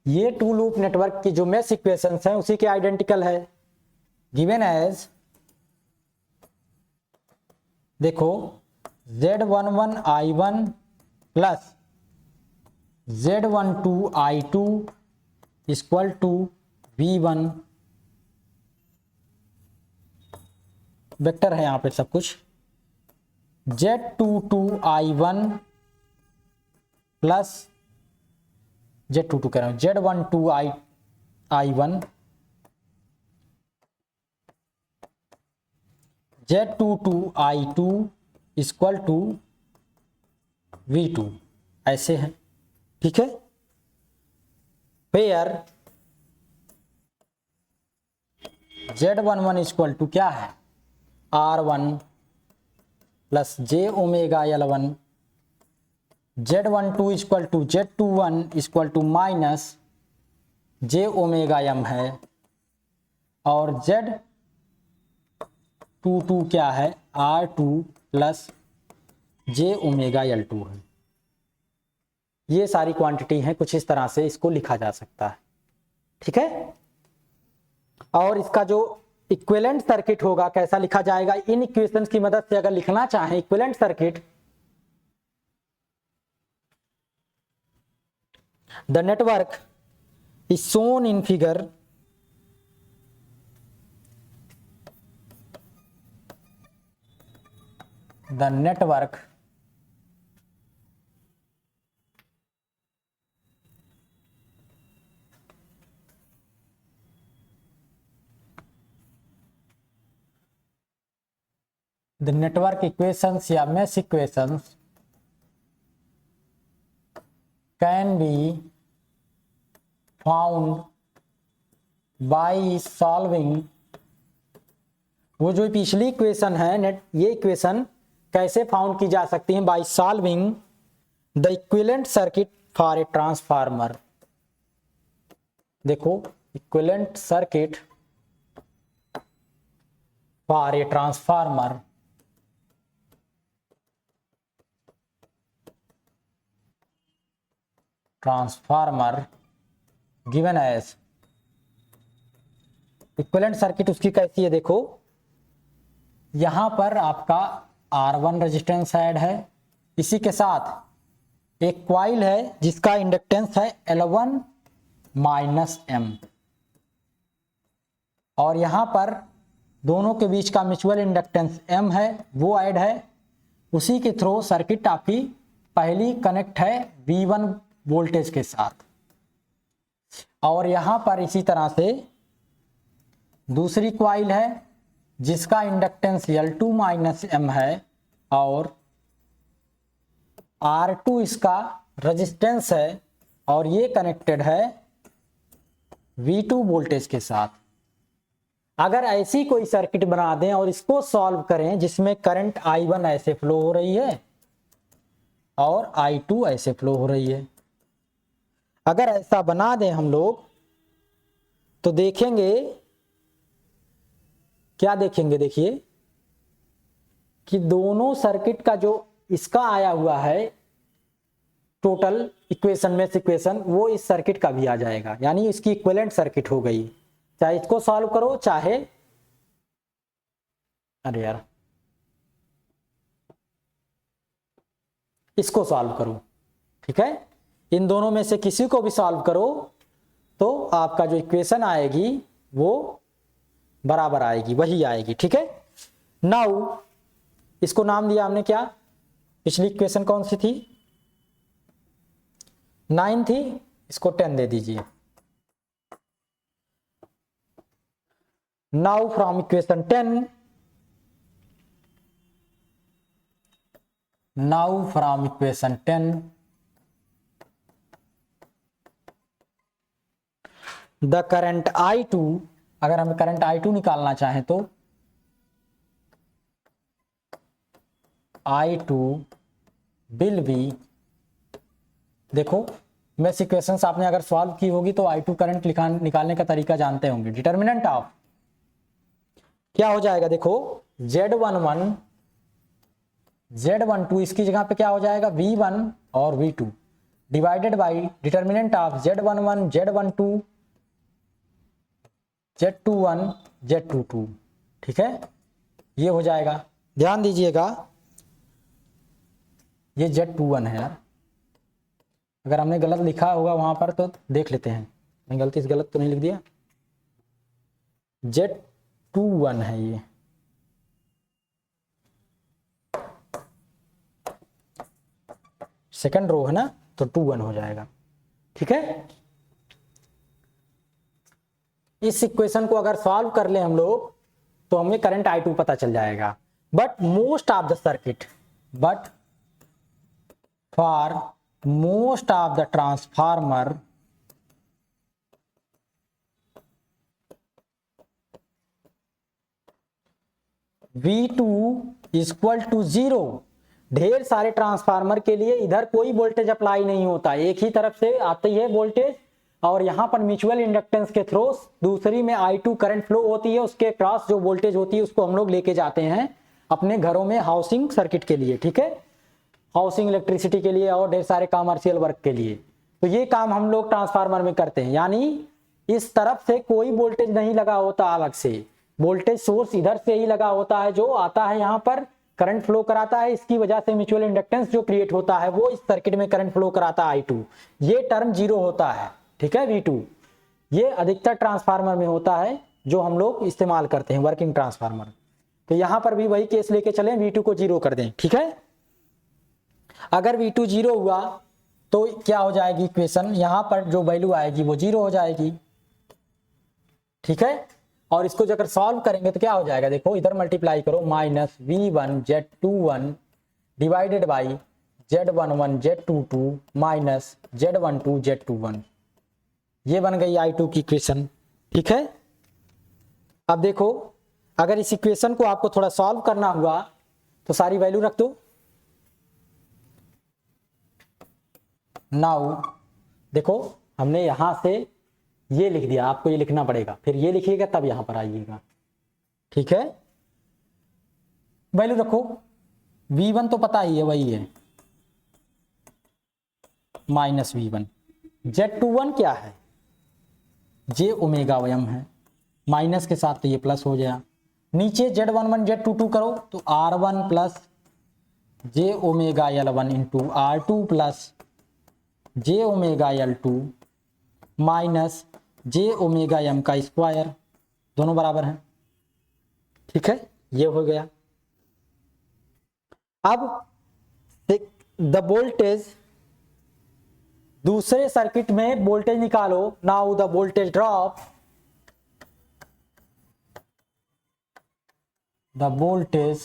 ये टू लूप नेटवर्क की जो मेश इक्वेशंस हैं उसी के आइडेंटिकल है। गिवन एज, देखो, Z11 I1 plus Z12 I2 equal to V1, vector है यहाँ पे सब कुछ। Z22 I1 प्लस Z22 कह रहा हूँ, Z12 I1 Z22 I2 equal to V2, ऐसे है, ठीक है। पेयर Z11 इक्वल टू क्या है, R1 plus J omega L1, Z12 equal to Z21 equal to minus J omega M है, और Z22 क्या है, R2 plus J omega L2 है। ये सारी क्वांटिटी है, कुछ इस तरह से इसको लिखा जा सकता है, ठीक है। और इसका जो इक्विवेलेंट सर्किट होगा कैसा लिखा जाएगा, इन इक्वेशंस की मदद से अगर लिखना चाहें equivalent circuit, the network is shown in figure, the network equations या mesh equations can be found by solving, वो जो पिछली इक्वेशन है ये इक्वेशन कैसे फाउंड की जा सकती है, by solving the equivalent circuit for a transformer. देखो, equivalent circuit for a transformer, given as, equivalent circuit उसकी कैसी है, देखो, यहां पर आपका R1 रेजिस्टेंस ऐड है, इसी के साथ एक क्वाइल है जिसका इंडक्टेंस है L1 माइनस M, और यहां पर दोनों के बीच का म्यूचुअल इंडक्टेंस M है, वो ऐड है। उसी के थ्रू सर्किट आपकी पहली कनेक्ट है V1 वोल्टेज के साथ, और यहां पर इसी तरह से दूसरी क्वाइल है जिसका इंडक्टेंस L2 माइनस M है, और R2 इसका रेजिस्टेंस है, और ये कनेक्टेड है V2 वोल्टेज के साथ। अगर ऐसी कोई सर्किट बना दें और इसको सॉल्व करें जिसमें करंट I1 ऐसे फ्लो हो रही है और I2 ऐसे फ्लो हो रही है, अगर ऐसा बना दें हम लोग तो देखेंगे, क्या देखेंगे, देखिए कि दोनों सर्किट का जो इसका आया हुआ है टोटल इक्वेशन में इक्वेशन, वो इस सर्किट का भी आ जाएगा, यानी इसकी इक्विवेलेंट सर्किट हो गई। चाहे इसको सॉल्व करो, चाहे, अरे यार, इसको सॉल्व करो, ठीक है। इन दोनों में से किसी को भी सॉल्व करो तो आपका जो इक्वेशन आएगी वो बराबर आएगी, वही आएगी। ठीक है, नाउ इसको नाम दिया हमने क्या, पिछली इक्वेशन कौन सी थी, 9 थी, इसको 10 दे दीजिए। Now from equation 10, now from equation 10 the current I2, अगर हम करंट I2 निकालना चाहें तो I2 विल बी, देखो मैं इक्वेशंस आपने अगर सॉल्व की होगी तो I2 करंट निकालने का तरीका जानते होंगे। डिटर्मिनेंट ऑफ क्या हो जाएगा, देखो Z11 Z12, इसकी जगह पे क्या हो जाएगा V1 और V2 divided by determinant of Z11 Z12 Z21 Z22। ठीक है, ये हो जाएगा, ध्यान दीजिएगा ये Z21 है यार, अगर हमने गलत लिखा होगा वहां पर तो देख लेते हैं, मैं गलती से गलत तो नहीं लिख दिया, Z21 है ये, सेकंड रो है ना, तो 21 हो जाएगा। ठीक है, इस इक्वेशन को अगर सॉल्व कर ले हम लोग तो हमें करंट I2 पता चल जाएगा। But most of the circuit, but for most of the transformer V2 equal to 0, ढेर सारे ट्रांसफार्मर के लिए इधर कोई वोल्टेज अप्लाई नहीं होता, एक ही तरफ से आती है वोल्टेज और यहां पर म्यूचुअल इंडक्टेंस के थ्रू दूसरी में I2 करंट फ्लो होती है, उसके क्रॉस जो वोल्टेज होती है उसको हम लोग लेके जाते हैं अपने घरों में हाउसिंग सर्किट के लिए। ठीक है, हाउसिंग इलेक्ट्रिसिटी के लिए और ढेर सारे कमर्शियल वर्क के लिए, तो ये काम हम लोग ट्रांसफार्मर में करते हैं। यानी इस तरफ से कोई वोल्टेज नहीं लगा होता अलग से, वोल्टेज सोर्स इधर से ही लगा होता है जो आता है यहाँ पर करंट फ्लो कराता है, इसकी वजह से म्यूचुअल इंडक्टेंस जो क्रिएट होता है वो इस सर्किट में करंट फ्लो कराता है I2, ये टर्म 0 होता है। ठीक है, V2 ये अधिकतर ट्रांसफार्मर में होता है जो हम लोग इस्तेमाल करते हैं वर्किंग ट्रांसफार्मर, तो यहां पर भी वही केस लेके चलें, V2 को 0 कर दें। ठीक है, अगर V2 0 हुआ तो क्या हो जाएगी इक्वेशन, यहां पर जो वैल्यू आएगी वो 0 हो जाएगी। ठीक है, और इसको अगर सॉल्व करेंगे तो क्या हो जाएगा, देखो इधर मल्टीप्लाई करो, minus V1 Z21 divided by Z11 Z22 minus Z12 Z21, ये बन गई I2 की इक्वेशन। ठीक है, अब देखो अगर इस इक्वेशन को आपको थोड़ा सॉल्व करना हुआ तो सारी वैल्यू रख दो। नाउ देखो हमने यहां से ये लिख दिया, आपको ये लिखना पड़ेगा, फिर ये लिखिएगा तब यहां पर आइएगा। ठीक है, वैल्यू रखो, V1 तो पता ही है वही है माइनस V1, Z21 क्या है J ओमेगा M है, माइनस के साथ तो ये प्लस हो गया, नीचे Z11 Z22 करो तो R1 plus J omega L1 into R2 plus J omega L2 minus J omega M का स्क्वायर, दोनों बराबर हैं। ठीक है, ये हो गया। अब द वोल्टेज, दूसरे सर्किट में वोल्टेज निकालो। Now the voltage drop, the voltage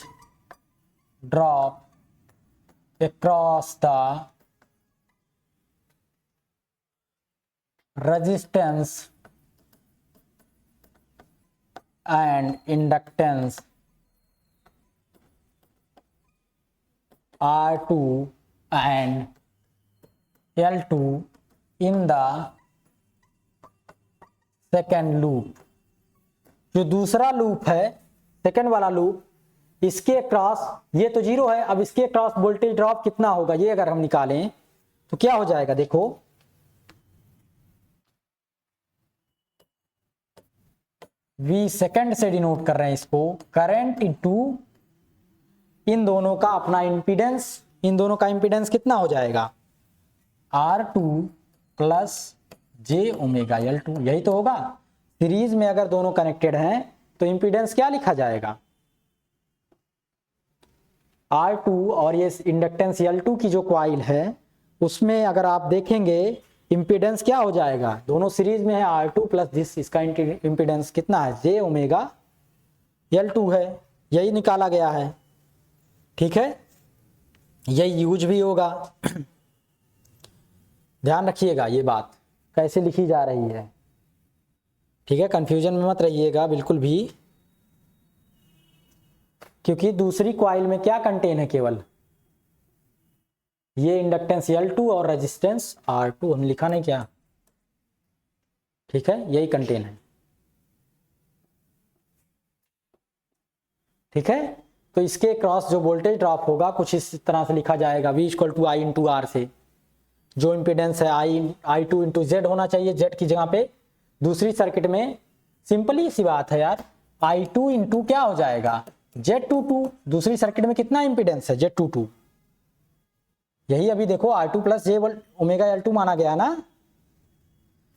drop across the resistance and inductance R2 and L2 in the second loop, जो दूसरा लूप है सेकेंड वाला लूप, इसके क्रॉस ये तो 0 है, अब इसके क्रॉस वोल्टेज ड्रॉप कितना होगा ये अगर हम निकालें तो क्या हो जाएगा, देखो V सेकेंड से डिनोट कर रहे हैं इसको, करंट इनटू इन दोनों का अपना इंपीडेंस, इन दोनों का इंपीडेंस कितना हो जाएगा R2 plus J omega L2, यही तो होगा। सीरीज में अगर दोनों कनेक्टेड हैं तो इम्पीडेंस क्या लिखा जाएगा, R2 और ये इंडक्टेंस L2 की जो कॉइल है उसमें अगर आप देखेंगे इम्पीडेंस क्या हो जाएगा, दोनों सीरीज में है R2 प्लस दिस, इसका इम्पीडेंस कितना है, J ओमेगा L2 है, यही निकाला गया है। ठीक है, यही यूज भी होगा। ध्यान रखिएगा ये बात कैसे लिखी जा रही है, ठीक है, कंफ्यूजन में मत रहिएगा बिल्कुल भी, क्योंकि दूसरी कॉइल में क्या कंटेन है, केवल ये इंडक्टेंस L2 और रेजिस्टेंस R2, हम लिखा नहीं क्या, ठीक है, यही कंटेन है। ठीक है, तो इसके क्रॉस जो वोल्टेज ड्रॉप होगा कुछ इस तरह से लिखा जाएगा, V equal to I into R से जो इम्पीडेंस है I2 इंटू जेड होना चाहिए, जेड की जगह पे दूसरी सर्किट में सिंपली सी बात है यार, I2 इंटू क्या हो जाएगा Z22, दूसरी सर्किट में कितना इम्पीडेंस है Z22, यही अभी देखो R2 plus J omega L2 माना गया ना,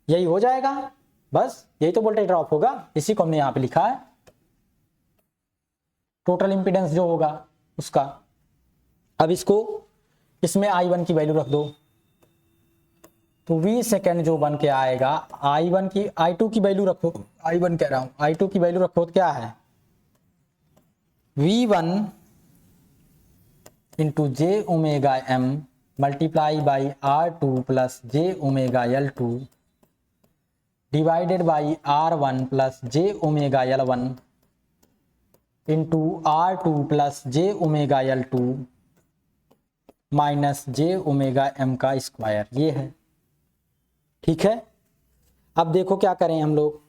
यही हो जाएगा, बस यही तो वोल्टेज ड्रॉप होगा, इसी को हमने यहाँ पे लिखा है, टोटल इम्पीडेंस जो होगा उसका। अब इसको इसमें I1 की वैल्यू रख दो, तो V सेकेंड जो बन के आएगा, I1 की I2 की वैल्यू रखो, I1 कह रहा हूं, I2 की वैल्यू रखो तो क्या है, V1 into J omega M multiply by R2 plus j omega L2 divided by R1 plus j omega L1 into R2 plus j omega L2 minus J omega M का square, ये है। ठीक है, अब देखो क्या करें हम लोग,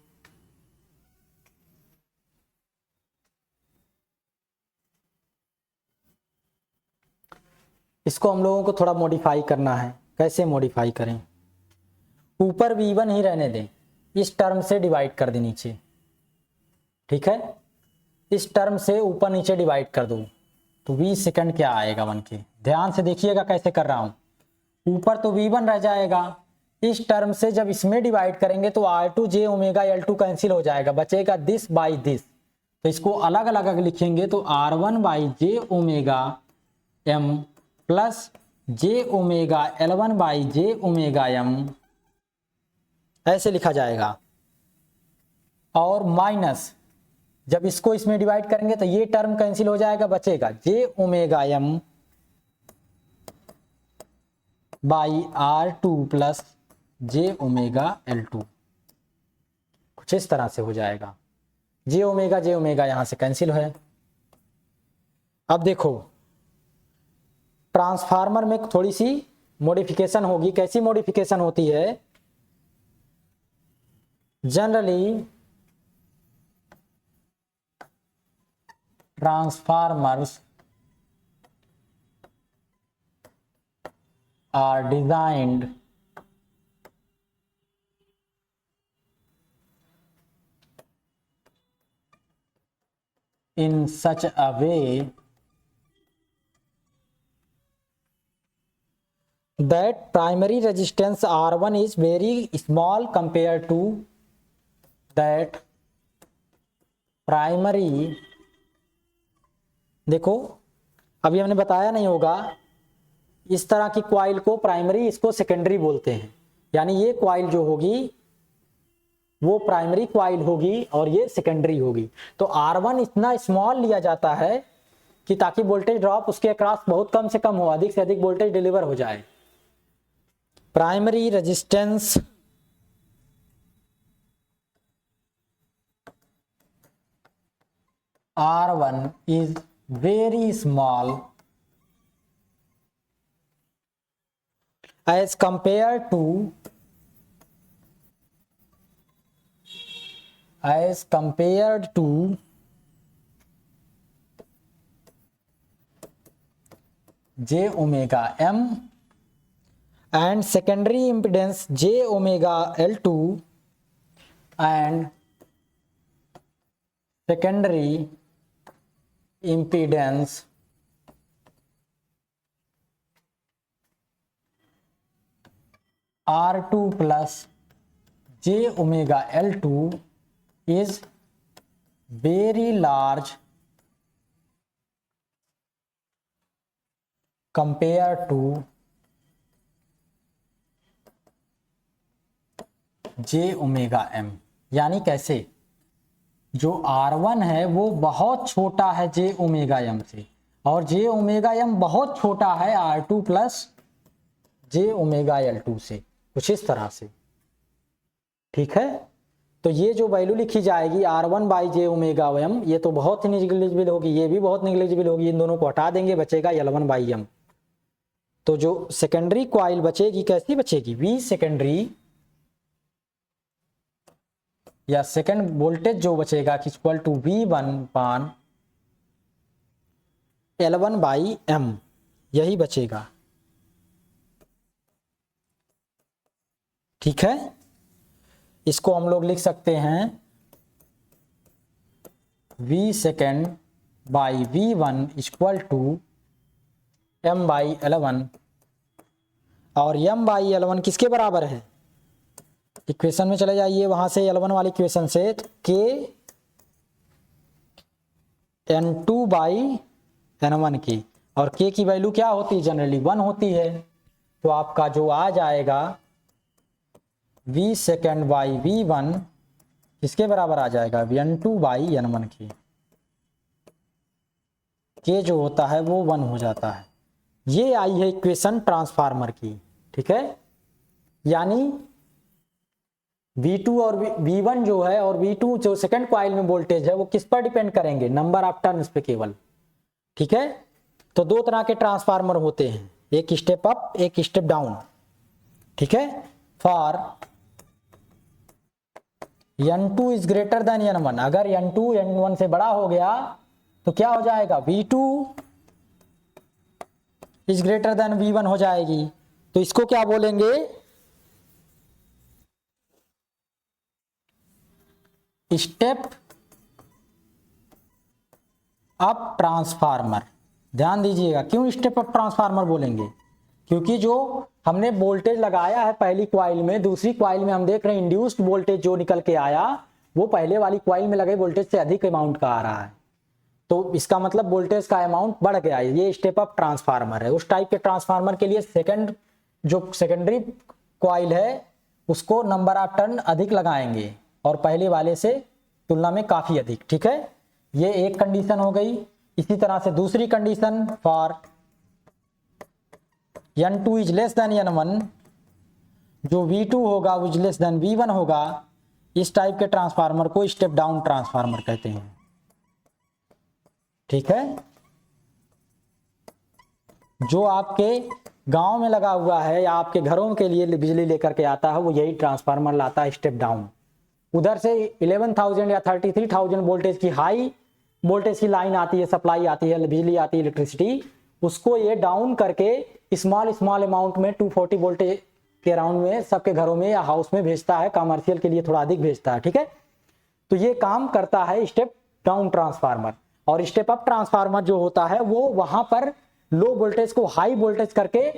इसको हम लोगों को थोड़ा मॉडिफाई करना है, कैसे मॉडिफाई करें, ऊपर V1 ही रहने दें, इस टर्म से डिवाइड कर दें नीचे, ठीक है, इस टर्म से ऊपर नीचे डिवाइड कर दो, तो V सेकंड क्या आएगा बन के, ध्यान से देखिएगा कैसे कर रहा हूं, ऊपर तो V1 रह जाएगा, इस टर्म से जब इसमें डिवाइड करेंगे तो R2 जे ओमेगा L2 कैंसिल हो जाएगा, बचेगा दिस बाई दिस, तो इसको अलग अलग अगर लिखेंगे तो R1 by J omega M plus j omega L1 by J omega M ऐसे लिखा जाएगा, और माइनस जब इसको इसमें डिवाइड करेंगे तो ये टर्म कैंसिल हो जाएगा, बचेगा j omega M by R2 plus j omega L2, कुछ इस तरह से हो जाएगा, जे ओमेगा यहां से कैंसिल है। अब देखो ट्रांसफार्मर में थोड़ी सी मॉडिफिकेशन होगी, कैसी मॉडिफिकेशन होती है, generally transformers are designed in such a way that primary resistance R1 is very small compared to that primary, देखो अभी हमने बताया नहीं होगा, इस तरह की क्वाइल को प्राइमरी, इसको सेकेंडरी बोलते हैं, यानी ये क्वाइल जो होगी वो प्राइमरी क्वाइल होगी और ये सेकेंडरी होगी, तो R1 इतना स्मॉल लिया जाता है कि ताकि वोल्टेज ड्रॉप उसके अक्रॉस बहुत कम से कम हो, अधिक से अधिक वोल्टेज डिलीवर हो जाए। Primary resistance R1 is very small as compared to J omega M and secondary impedance J omega L2 and secondary impedance R2 plus J omega L2 is very large compare to J omega M. यानी कैसे, जो R1 है वो बहुत छोटा है जे omega M से, और जे ओमेगा एम बहुत छोटा है R2 plus j omega L2 से, कुछ इस तरह से। ठीक है, तो ये जो वैल्यू लिखी जाएगी R1 by J omega M, ये तो बहुत ही निग्लिजिबल होगी, ये भी बहुत निग्लिजिबल होगी, इन दोनों को हटा देंगे, बचेगा L1 बाई एम। तो जो सेकेंडरी क्वाइल बचेगी कैसी बचेगी, V सेकेंडरी या सेकेंड वोल्टेज जो बचेगा इक्वल टू V1 पान L1 बाई एम, यही बचेगा। ठीक है, इसको हम लोग लिख सकते हैं V second by V1 equal to M by L1, और M बाई L1 किसके बराबर है, इक्वेशन में चले जाइए वहां से, L1 वाली इक्वेशन से, तो K N2 बाई N1 की, और K की वैल्यू क्या होती है, जनरली 1 होती है। तो आपका जो आ जाएगा V सेकेंड बाई V1 किसके बराबर आ जाएगा, N2 बाई N1 की। K जो होता है वो 1 हो जाता है। ये आई है इक्वेशन ट्रांसफार्मर की। ठीक है, यानी V2 और V1 जो है और V2 जो सेकंड कॉइल में वोल्टेज है वो किस पर डिपेंड करेंगे, नंबर ऑफ टर्न्स पे केवल। ठीक है, तो दो तरह के ट्रांसफार्मर होते हैं, एक स्टेप अप एक स्टेप डाउन। ठीक है, for N2 is greater than N1, अगर N2 N1 से बड़ा हो गया तो क्या हो जाएगा, V2 is greater than V1 हो जाएगी। तो इसको क्या बोलेंगे, स्टेप अप ट्रांसफार्मर। ध्यान दीजिएगा, क्यों स्टेप अप ट्रांसफार्मर बोलेंगे, क्योंकि जो हमने वोल्टेज लगाया है पहली क्वाइल में, दूसरी क्वाइल में हम देख रहे हैं इंड्यूस्ड वोल्टेज जो निकल के आया वो पहले वाली क्वाइल में लगे वोल्टेज से अधिक अमाउंट का आ रहा है। तो इसका मतलब वोल्टेज का अमाउंट बढ़ गया है, ये स्टेप अप ट्रांसफार्मर है। उस टाइप के ट्रांसफार्मर के लिए जो सेकेंडरी क्वाइल है उसको नंबर ऑफ टर्न अधिक लगाएंगे और पहले वाले से तुलना में काफी अधिक। ठीक है, ये एक कंडीशन हो गई। इसी तरह से दूसरी condition, for N2 is less than N1, जो V2 होगा वो इज लेस देन V1 होगा, इस टाइप के ट्रांसफार्मर को स्टेप डाउन ट्रांसफार्मर कहते हैं। ठीक है, जो आपके गांव में लगा हुआ है या आपके घरों के लिए बिजली लेकर के आता है वो यही ट्रांसफार्मर लाता है, स्टेप डाउन। उधर से 11,000 या 33,000 वोल्टेज की हाई वोल्टेज की लाइन आती है, सप्लाई आती है, बिजली आती है, इलेक्ट्रिसिटी, उसको ये डाउन करके स्मॉल स्मॉल अमाउंट में 240 वोल्टेज के अराउंड में सबके घरों में या हाउस में भेजता है, कमर्शियल के लिए थोड़ा अधिक भेजता है। ठीक है, तो ये काम करता है स्टेप डाउन ट्रांसफार्मर। और स्टेप अप ट्रांसफार्मर जो होता है वो वहां पर लो वोल्टेज को हाई वोल्टेज करके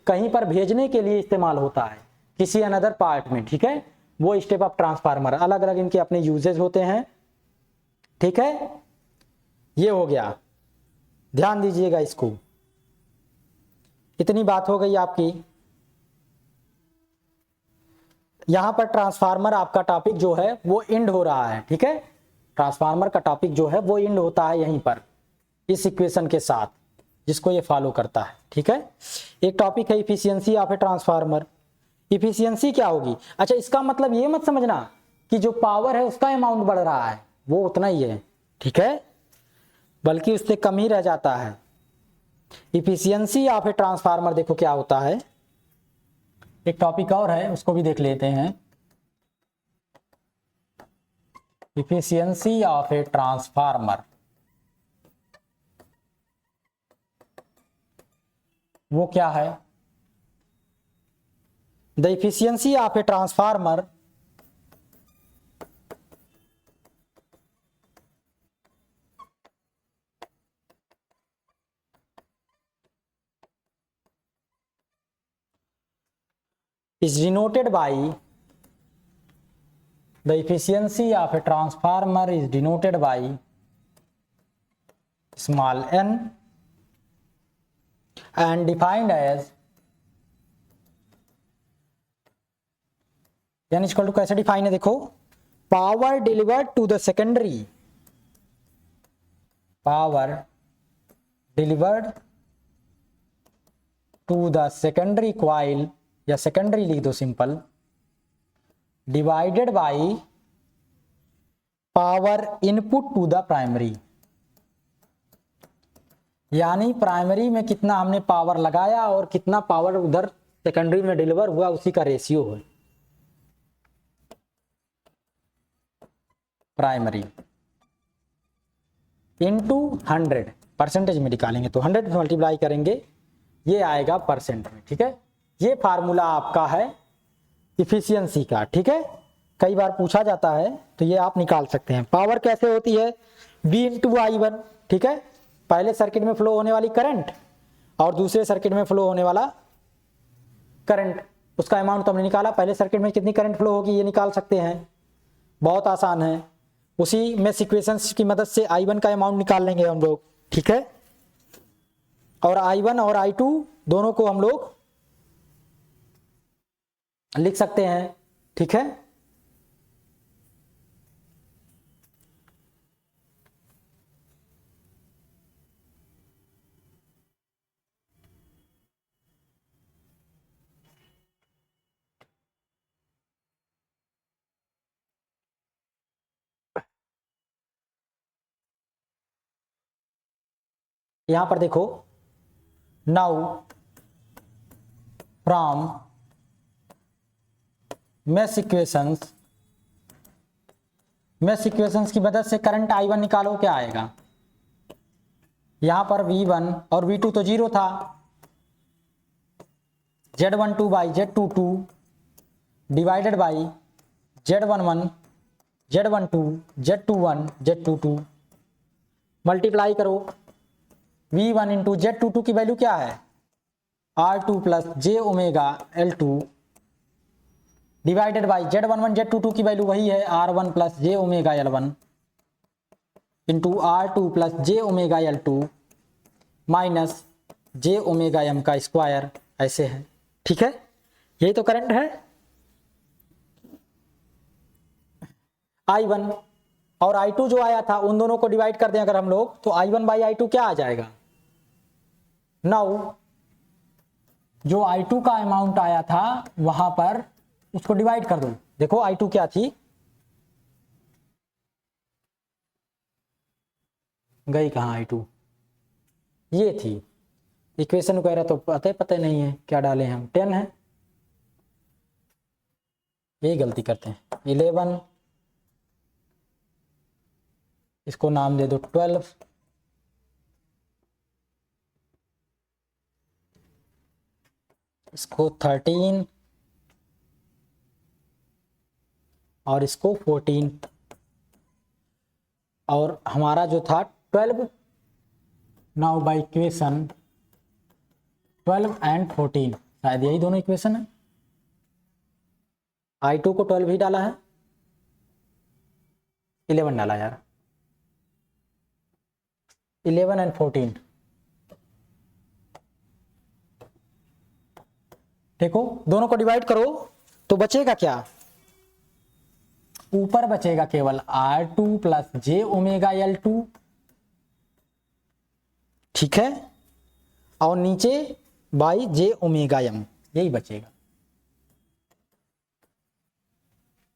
कहीं पर भेजने के लिए इस्तेमाल होता है, किसी अनदर पार्ट में। ठीक है, वो स्टेप अप ट्रांसफार्मर, अलग अलग इनके अपने यूजेज होते हैं। ठीक है, ये हो गया, ध्यान दीजिएगा इसको। इतनी बात हो गई आपकी। यहां पर ट्रांसफार्मर आपका टॉपिक जो है वो एंड हो रहा है। ठीक है, ट्रांसफार्मर का टॉपिक जो है वो एंड होता है यहीं पर, इस इक्वेशन के साथ, जिसको ये फॉलो करता है। ठीक है, एक टॉपिक है efficiency of a transformer. Efficiency क्या होगी, अच्छा इसका मतलब ये मत समझना कि जो पावर है उसका अमाउंट बढ़ रहा है, वो उतना ही है। ठीक है, बल्कि उससे कम ही रह जाता है। इफिशियंसी ऑफ ए ट्रांसफार्मर देखो क्या होता है, एक टॉपिक और है उसको भी देख लेते हैं। इफिशियंसी ऑफ ए ट्रांसफार्मर वो क्या है, the efficiency of a transformer is denoted by the efficiency of a transformer is denoted by small n and defined as n equal to कैसे डिफाइन है देखो, power delivered to the secondary, power delivered to the secondary coil या secondary लिख दो simple, divided by power input to the primary, यानी primary में कितना हमने पावर लगाया और कितना पावर उधर सेकेंडरी में डिलीवर हुआ उसी का रेशियो है। प्राइमरी इनटू 100 परसेंटेज में निकालेंगे तो 100 मल्टीप्लाई करेंगे ये आएगा परसेंट में। ठीक है, ये फार्मूला आपका है इफिशियंसी का। ठीक है, कई बार पूछा जाता है तो ये आप निकाल सकते हैं। पावर कैसे होती है, V इंटू I1। ठीक है, पहले सर्किट में फ्लो होने वाली करंट और दूसरे सर्किट में फ्लो होने वाला करंट, उसका अमाउंट तो हमने निकाला। पहले सर्किट में कितनी करंट फ्लो होगी ये निकाल सकते हैं, बहुत आसान है। उसी में इक्वेशंस की मदद से I1 का अमाउंट निकाल लेंगे हम लोग। ठीक है, और I1 और I2 दोनों को हम लोग लिख सकते हैं। ठीक है, यहां पर देखो, नाउ फ्रॉम मेश इक्वेशंस की मदद से करंट I1 निकालो, क्या आएगा। यहां पर V1 और V2 तो जीरो था, Z12 by Z22 divided by Z11 Z12 Z21 Z22 multiply करो। V1 इंटू Z22 की वैल्यू क्या है, R2 plus J omega L2 divided by Z11 Z22 की वैल्यू वही है R1 plus J omega L1 into R2 plus J omega L2 minus J omega M का square, ऐसे है। ठीक है, यही तो करंट है। I1 और I2 जो आया था उन दोनों को डिवाइड कर दें अगर हम लोग तो I1 बाई I2 क्या आ जाएगा। नाउ जो I2 का अमाउंट आया था वहां पर उसको डिवाइड कर दो। देखो I2 क्या थी, गई कहां I2, ये थी। इक्वेशन वगैरह तो पता नहीं है क्या डाले हम, 10 है, यही गलती करते हैं। 11, इसको नाम दे दो 12, इसको 13 और इसको 14, और हमारा जो था 12। नाउ बाय इक्वेशन 12 एंड 14, शायद यही दोनों इक्वेशन है। I2 को 12 ही डाला है, 11 डाला यार, 11 एंड 14। देखो दोनों को डिवाइड करो तो बचेगा क्या, ऊपर बचेगा केवल R2 plus J omega L2। ठीक है, और नीचे बाई J ओमेगा M, यही बचेगा।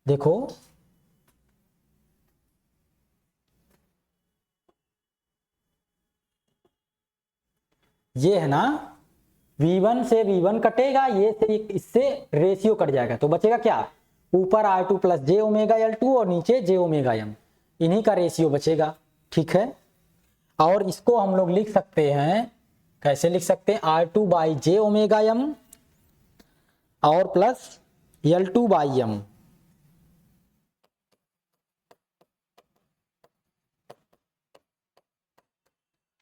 देखो ये है ना, V1 से V1 कटेगा, ये से इससे रेशियो कट जाएगा तो बचेगा क्या, ऊपर R2 plus J omega L2 और नीचे J ओमेगा M, इन्हीं का रेशियो बचेगा। ठीक है, और इसको हम लोग लिख सकते हैं, कैसे लिख सकते हैं, R2 by J omega M और प्लस L2 बाई M।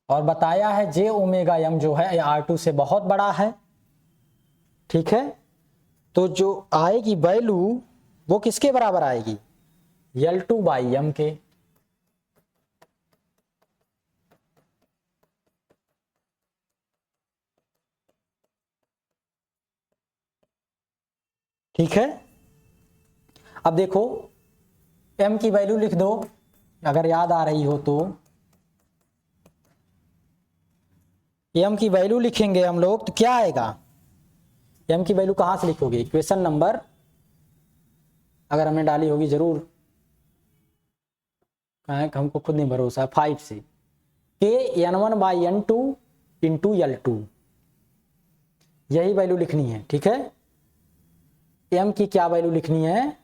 और बताया है J ओमेगा M जो है R2 से बहुत बड़ा है। ठीक है, तो जो आएगी वैल्यू वो किसके बराबर आएगी, L2 बाई एम के। ठीक है, अब देखो m की वैल्यू लिख दो अगर याद आ रही हो तो। m की वैल्यू लिखेंगे हम लोग तो क्या आएगा, m की वैल्यू कहां से लिखोगे, इक्वेशन नंबर अगर हमने डाली होगी जरूर, हमको खुद नहीं भरोसा, 5 से के n1 by n2 into L2, यही वैल्यू लिखनी है। ठीक है, m की क्या वैल्यू लिखनी है,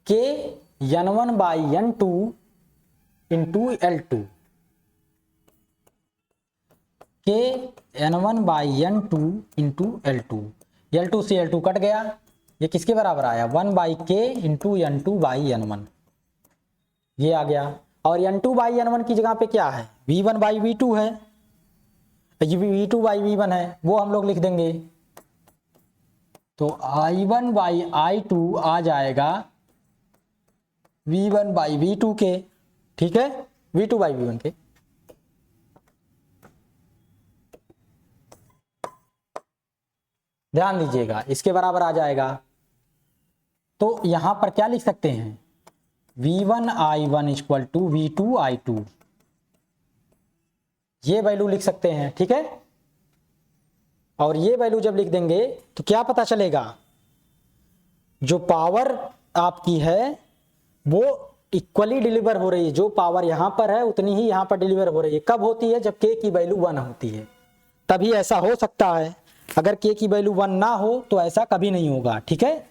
के n1 by n2 into L2, के n1 by n2 into L2, L2 से L2 कट गया, ये किसके बराबर आया, 1 बाई के इंटू n2 बाई n1, ये आ गया। और n2 बाई n1 की जगह पे क्या है, v1 बाई v2 है, v2 बाई v1 है, वो हम लोग लिख देंगे। तो i1 बाई i2 आ जाएगा v1 बाई v2 के। ठीक है, v2 बाई v1 के। ध्यान दीजिएगा, इसके बराबर आ जाएगा। तो यहां पर क्या लिख सकते हैं, v1 i1 equal to v2 i2, ये वैल्यू लिख सकते हैं। ठीक है, और ये वैल्यू जब लिख देंगे तो क्या पता चलेगा, जो पावर आपकी है वो इक्वली डिलीवर हो रही है, जो पावर यहां पर है उतनी ही यहां पर डिलीवर हो रही है। कब होती है, जब k की वैल्यू 1 होती है, तभी ऐसा हो सकता है। अगर k की वैल्यू 1 ना हो तो ऐसा कभी नहीं होगा। ठीक है,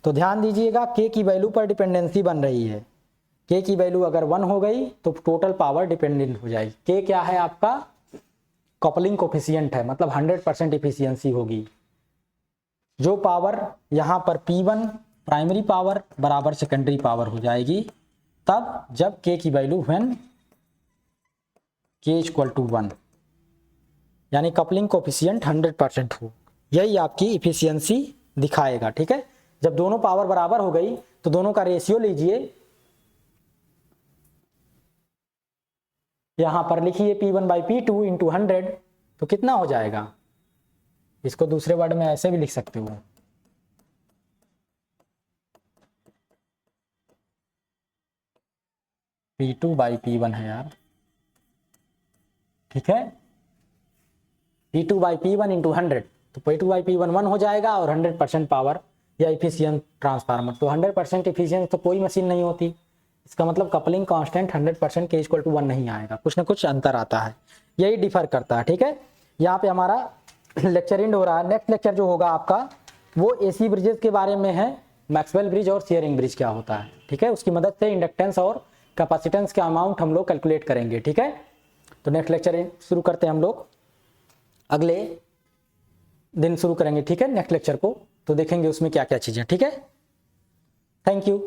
तो ध्यान दीजिएगा, k की वैल्यू पर डिपेंडेंसी बन रही है। k की वैल्यू अगर 1 हो गई तो टोटल पावर डिपेंडेंट हो जाएगी। k क्या है आपका, कपलिंग कोफिशिएंट है, मतलब 100% इफिशियंसी होगी। जो पावर यहाँ पर P1 प्राइमरी पावर बराबर सेकेंडरी पावर हो जाएगी तब जब k की value when k equal to 1, यानी कपलिंग कोफिशिएंट 100% हो, यही आपकी इफिशियंसी दिखाएगा। ठीक है, जब दोनों पावर बराबर हो गई तो दोनों का रेशियो लीजिए, यहां पर लिखिए P1 बाई P2 इंटू 100, तो कितना हो जाएगा, इसको दूसरे वर्ड में ऐसे भी लिख सकते हो, P2 बाई P1 है यार। ठीक है, P2 बाई P1 इंटू 100, तो P2 बाई P1 1 हो जाएगा और 100% पावर या इफिशियंट ट्रांसफार्मर। तो 100% इफिशियंट तो कोई मशीन नहीं होती, इसका मतलब कपलिंग कांस्टेंट 100% के इक्वल टू 1 नहीं आएगा, कुछ ना कुछ अंतर आता है, यही डिफर करता है। ठीक है, यहाँ पे हमारा लेक्चर एंड हो रहा है। नेक्स्ट लेक्चर जो होगा आपका वो एसी ब्रिजेस के बारे में है, मैक्सवेल ब्रिज और शेयरिंग ब्रिज क्या होता है। ठीक है, उसकी मदद से इंडक्टेंस और कैपेसिटेंस का अमाउंट हम लोग कैलकुलेट करेंगे। ठीक है, तो नेक्स्ट लेक्चर शुरू करते हैं हम लोग, अगले दिन शुरू करेंगे। ठीक है, नेक्स्ट लेक्चर को तो देखेंगे उसमें क्या क्या चीज़ें। ठीक है, थैंक यू।